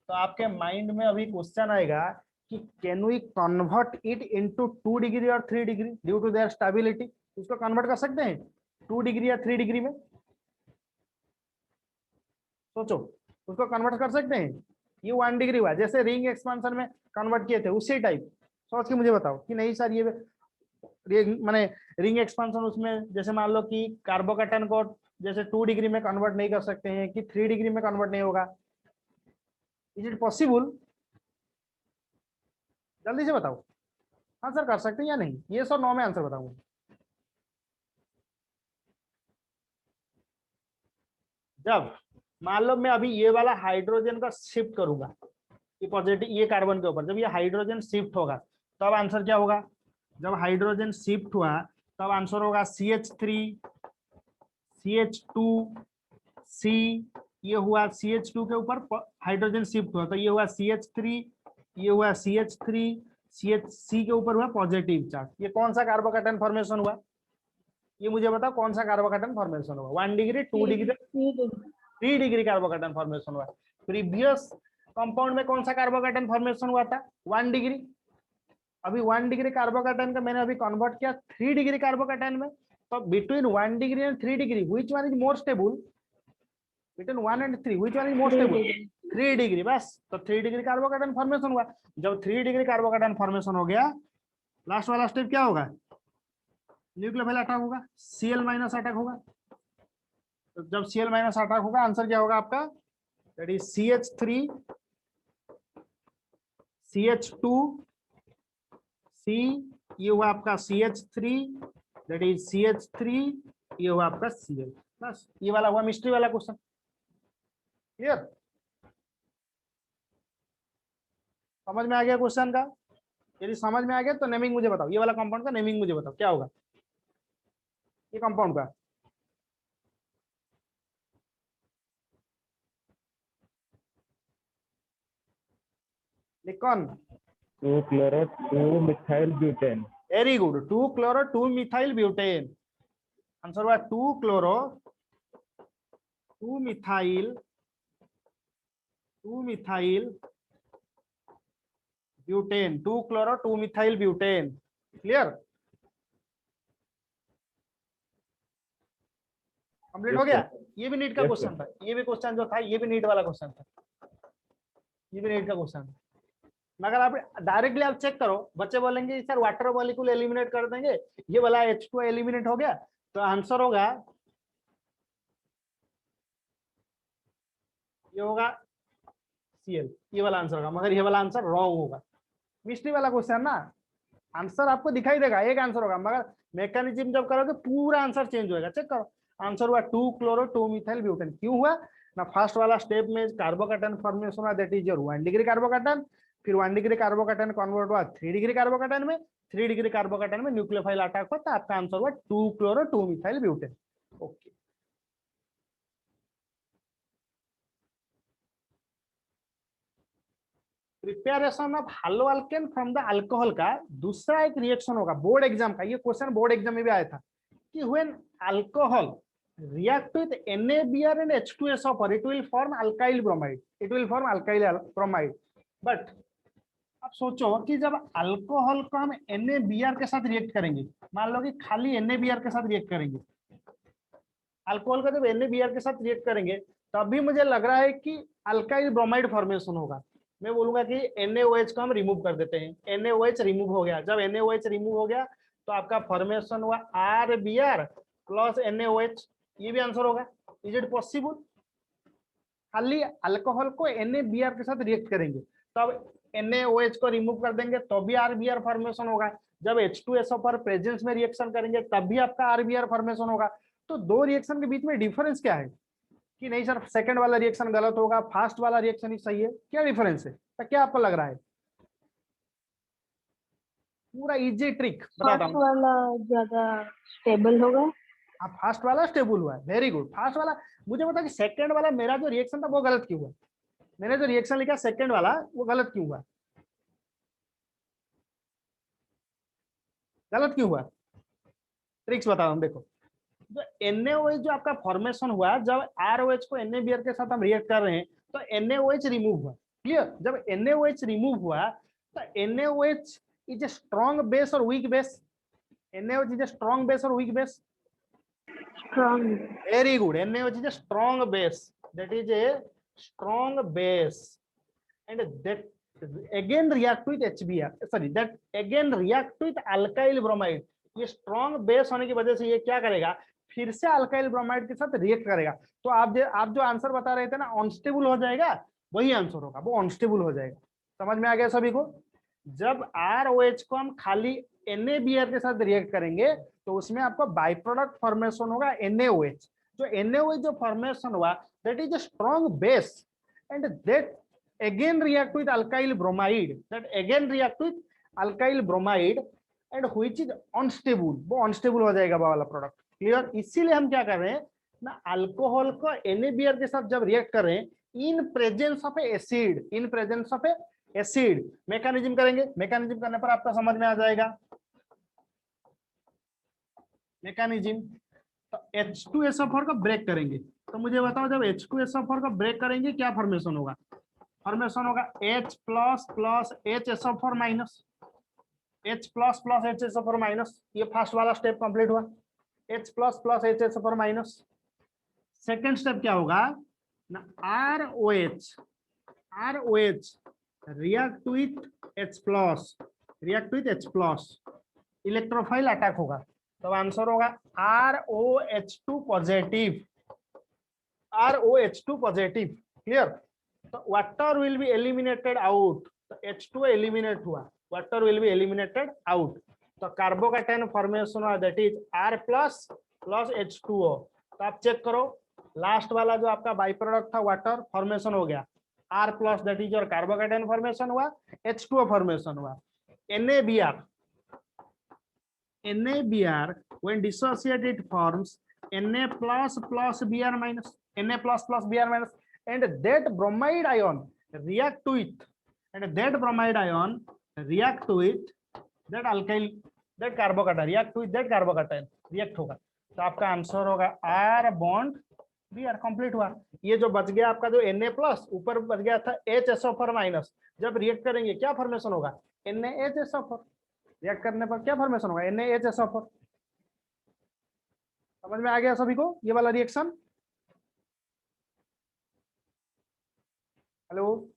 तो आपके माइंड में अभी क्वेश्चन आएगा कि can we convert it into 2 degree और 3 degree due to their stability? इसको कन्वर्ट कर सकते हैं 2 डिग्री या 3 डिग्री में? सोचो, उसको कन्वर्ट कर सकते हैं? ये 1 डिग्री हुआ, जैसे रिंग एक्सपेंशन में कन्वर्ट किए थे उसी टाइप। सोच के मुझे बताओ कि नहीं सर, ये माने रिंग एक्सपेंशन उसमें जैसे मान लो कि कार्बोकैटायन को जैसे 2 डिग्री में कन्वर्ट नहीं कर सकते हैं कि 3 डिग्री में कन्वर्ट नहीं होगा? Is it possible? जल्दी से बताओ, आंसर कर सकते हैं या नहीं? ये सर नो में आंसर बताऊंगा। जब मान लो मैं अभी ये वाला हाइड्रोजन का शिफ्ट करूंगा ये पॉजिटिव, ये कार्बन के ऊपर, जब ये हाइड्रोजन शिफ्ट होगा तब आंसर क्या होगा? जब हाइड्रोजन शिफ्ट हुआ तब आंसर होगा CH3 CH2 C, ये हुआ CH2 के ऊपर हाइड्रोजन शिफ्ट हुआ तो ये हुआ CH3, ये हुआ CH3 CH के ऊपर हुआ पॉजिटिव चार्ज। ये कौन सा कार्बोकैटायन फॉर्मेशन हुआ? ये मुझे बताओ कौन सा कार्बोकैटायन फॉर्मेशन हुआ? 1 degree, 2 degree, 3 degree carbocation formation हुआ। प्रीवियस कंपाउंड में कौन सा कार्बोकैटायन फॉर्मेशन हुआ था? 1 डिग्री। अभी 1 डिग्री कार्बोकैटायन का मैंने अभी कन्वर्ट किया 3 डिग्री कार्बोकैटायन में। तो between 1 degree and 3 degree which one is more stable? Between 1 and 3 which one is more stable? 3 degree. बस, तो 3 डिग्री कार्बोकैटायन फॉर्मेशन हुआ। जब 3 डिग्री कार्बोकैटायन फॉर्मेशन हो गया, लास्ट वाला स्टेप क्या होगा? न्यूक्लियोफाइल अटैक होगा, Cl- अटैक होगा। तो जब Cl- अटैक होगा आंसर क्या होगा आपका? That is CH3 CH2 C, ये हुआ आपका CH3, दैट इज CH3, ये हुआ आपका Cl। बस, ये वाला हुआ मिस्ट्री वाला क्वेश्चन। क्लियर? समझ में आ गया क्वेश्चन का? यदि समझ में आ गया तो नेमिंग मुझे बताओ, ये वाला कंपाउंड का नेमिंग मुझे बताओ क्या होगा ये कंपाउंड का? लिखन। 2-chloro-2-methyl butane। Very good, 2 chloro 2 methyl butane. Answer हुआ 2 chloro 2 methyl butane. 2 chloro 2 methyl butane. Clear? Complete हो गया? ये भी नीट का क्वेश्चन था। ये भी क्वेश्चन जो था ये भी नीट वाला क्वेश्चन था। ये भी नीट का क्वेश्चन था। मगर आप डायरेक्टली आप चेक करो, बच्चे बोलेंगे सर वाटर मॉलिक्यूल एलिमिनेट कर देंगे, ये वाला H2 एलिमिनेट हो गया, तो आंसर होगा ये होगा Cl। ये वाला आंसर होगा, मगर ये वाला आंसर रॉन्ग होगा। मिस्ट्री वाला क्वेश्चन ना, आंसर आपको दिखाई देगा, एक आंसर होगा, मगर मैकेनिज्म जब करोगे पूरा आंसर चेंज होगा। चेक करो, आंसर हुआ 2 क्लोरो 2 मिथाइल ब्यूटेन। क्यों हुआ ना? फर्स्ट वाला स्टेप में कार्बोकैटायन फॉर्मेशन हुआ, that is your 1 degree carbocation. फिर 1 डिग्री कार्बोकैटायन कन्वर्ट हुआ 3 डिग्री कार्बोकैटायन में, 3 डिग्री कार्बोकैटायन में न्यूक्लियोफाइल अटैक हुआ, तो आपका आंसर हुआ 2 chloro 2 methyl butane. Okay, preparation of hello alkane from the alcohol का दूसरा एक रिएक्शन होगा बोर्ड एग्जाम का। ये क्वेश्चन बोर्ड एग्जाम में भी आया था कि when alcohol react with NaBr and H2SO4, it will form alkyl bromide. It will form alkyl bromide. But अब सोचो कि जब अल्कोहल को हम NaBr के साथ रिएक्ट करेंगे, मान लो कि खाली NaBr के साथ रिएक्ट करेंगे, अल्कोहल का जब NaBr के साथ रिएक्ट करेंगे तभी मुझे लग रहा है कि अल्काइल ब्रोमाइड फॉर्मेशन होगा। मैं बोलूंगा कि NaOH को हम रिमूव कर देते हैं, NaOH रिमूव हो गया। जब NaOH रिमूव हो गया तो आपका फॉर्मेशन हुआ RBr प्लस NaOH, ये भी आंसर होगा। Is it possible? खाली अल्कोहल को NaBr के साथ रिएक्ट करेंगे तब NaOH को रिमूव कर देंगे तो भी RBr फॉर्मेशन होगा। जब H2SO पर प्रेजेंस में रिएक्शन करेंगे तब भी आपका RBr फॉर्मेशन होगा। तो दो रिएक्शन के बीच में डिफरेंस क्या है कि नहीं सर सेकंड वाला रिएक्शन गलत होगा, फर्स्ट वाला रिएक्शन ही सही है, क्या डिफरेंस है? तो क्या आपको लग रहा है? पूरा इजी ट्रिक बताता फर्स्ट हूँ। वाला ज्यादा स्टेबल होगा। हाँ, फर्स्ट वाला स्टेबल हुआ है, वेरी गुड। फर्स्ट वाला मुझे बता कि सेकंड वाला मेरा जो रिएक्शन था वो गलत क्यों हुआ? मैंने जो रिएक्शन लिखा सेकंड वाला वो गलत क्यों हुआ? गलत क्यों हुआ? ट्रिक्स बता रहा हूँ, देखो। जो NaOH जो आपका फॉर्मेशन हुआ, जब ROH को NaBr के साथ हम रिएक्ट कर रहे हैं तो NaOH रिमूव हुआ। क्लियर? जब NaOH रिमूव हुआ तो NaOH is a strong base और weak base? NaOH is a strong base और weak base? Strong. Very good. NaOH is a strong base. That is a strong base, and that again react with HBr. Sorry, that again react with alkyl bromide. ये strong base होने की वजह से ये क्या करेगा, फिर से अल्काइल ब्रोमाइड के साथ रिएक्ट करेगा। तो आप जो आंसर बता रहे थे ना अनस्टेबल हो जाएगा, वही आंसर होगा, वो अनस्टेबल हो जाएगा। समझ में आ गया सभी को? जब ROH को हम खाली NaBr के साथ रिएक्ट करेंगे तो उसमें आपको बाई प्रोडक्ट फॉर्मेशन होगा NaOH। जो NaOH जो फॉर्मेशन हुआ that is a strong base and that again react with alkyl bromide, that again react with alkyl bromide and which is unstable, वो अनस्टेबल हो जाएगा वाला प्रोडक्ट। क्लियर? इसीलिए हम क्या कर रहे हैं ना, अल्कोहल को NaBr के साथ जब रिएक्ट कर रहे हैं इन presence of acid, in presence of acid mechanism करेंगे। मैकेनिज्म करने पर आपका समझ में आ जाएगा मैकेनिज्म। तो H2SO4 को ब्रेक करेंगे तो मुझे बताओ जब H2SO4 को ब्रेक करेंगे क्या फॉर्मेशन होगा? फॉर्मेशन होगा H plus plus HSO4 minus, H plus plus HSO4 minus. ये फर्स्ट वाला स्टेप कंप्लीट हुआ, H plus plus HSO4 minus. Second step क्या होगा ना, ROH react with H plus, react with H plus, electrophile attack होगा। तो आंसर होगा ROH2 positive, ROH2 positive. Clear? तो water will be eliminated out, तो H2 एलिमिनेट हुआ, water will be eliminated out. तो कार्बोकैटायन फॉर्मेशन हुआ that is R plus plus H2O। तो आप चेक करो लास्ट वाला जो आपका बाई प्रोडक्ट था वाटर फॉर्मेशन हो गया R प्लस, दैट इज और कार्बोकैटायन फॉर्मेशन हुआ, H2O फॉर्मेशन हुआ। NaBr when dissociated forms Na plus plus Br minus, Na plus plus Br minus, and that bromide ion react with, and that bromide ion react with that alkyl, that carbocation, react with that carbocation, react होगा। तो आपका answer होगा R bond Br। Complete हुआ। ये जो बच गया आपका जो Na प्लस, ऊपर बच गया था HSO4 माइनस, जब रिएक्ट करेंगे क्या फॉर्मेशन होगा? NaHSO4। रिएक्ट करने पर क्या फॉर्मेशन होगा? NaHSO4। समझ में आ गया सभी को ये वाला reaction? Hello?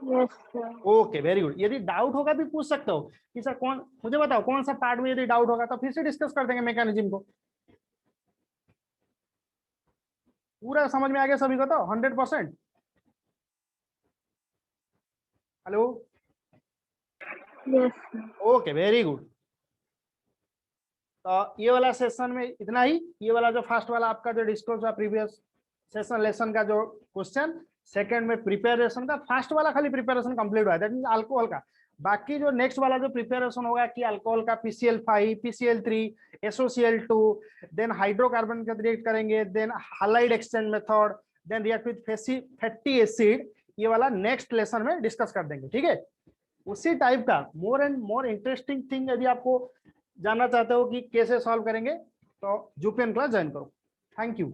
Yes sir. Okay, very good. यदि डाउट होगा भी पूछ सकते हो कि सर कौन, मुझे बताओ कौन सा पार्ट में यदि डाउट होगा तो फिर से डिस्कस कर देंगे मैकेनिज्म को। पूरा समझ में आ गया सभी को? तो 100%। Hello? Yes. Okay, very good. तो ये वाला सेशन में इतना ही। ये वाला जो फर्स्ट वाला आपका जो डिस्कस हुआ प्रीवियस सेशन लेसन का जो क्वेश्चन, सेकंड में प्रिपरेशन का, फर्स्ट वाला खाली प्रिपरेशन कंप्लीट हुआ है, दैट मींस अल्कोहल का। बाकी जो नेक्स्ट वाला जो प्रिपरेशन होगा कि अल्कोहल का PCl5, PCl3, SOCl2, then hydrocarbon के रिएक्ट करेंगे, then halide exchange method, then react with fatty acid, ये वाला नेक्स्ट लेसन में डिस्कस कर देंगे। ठीक है? उसी टाइप का more and more interesting thing यदि आपको जानना चाहते हो कि कैसे सॉल्व करेंगे तो जूपियन क्लास ज्वाइन करो। Thank you.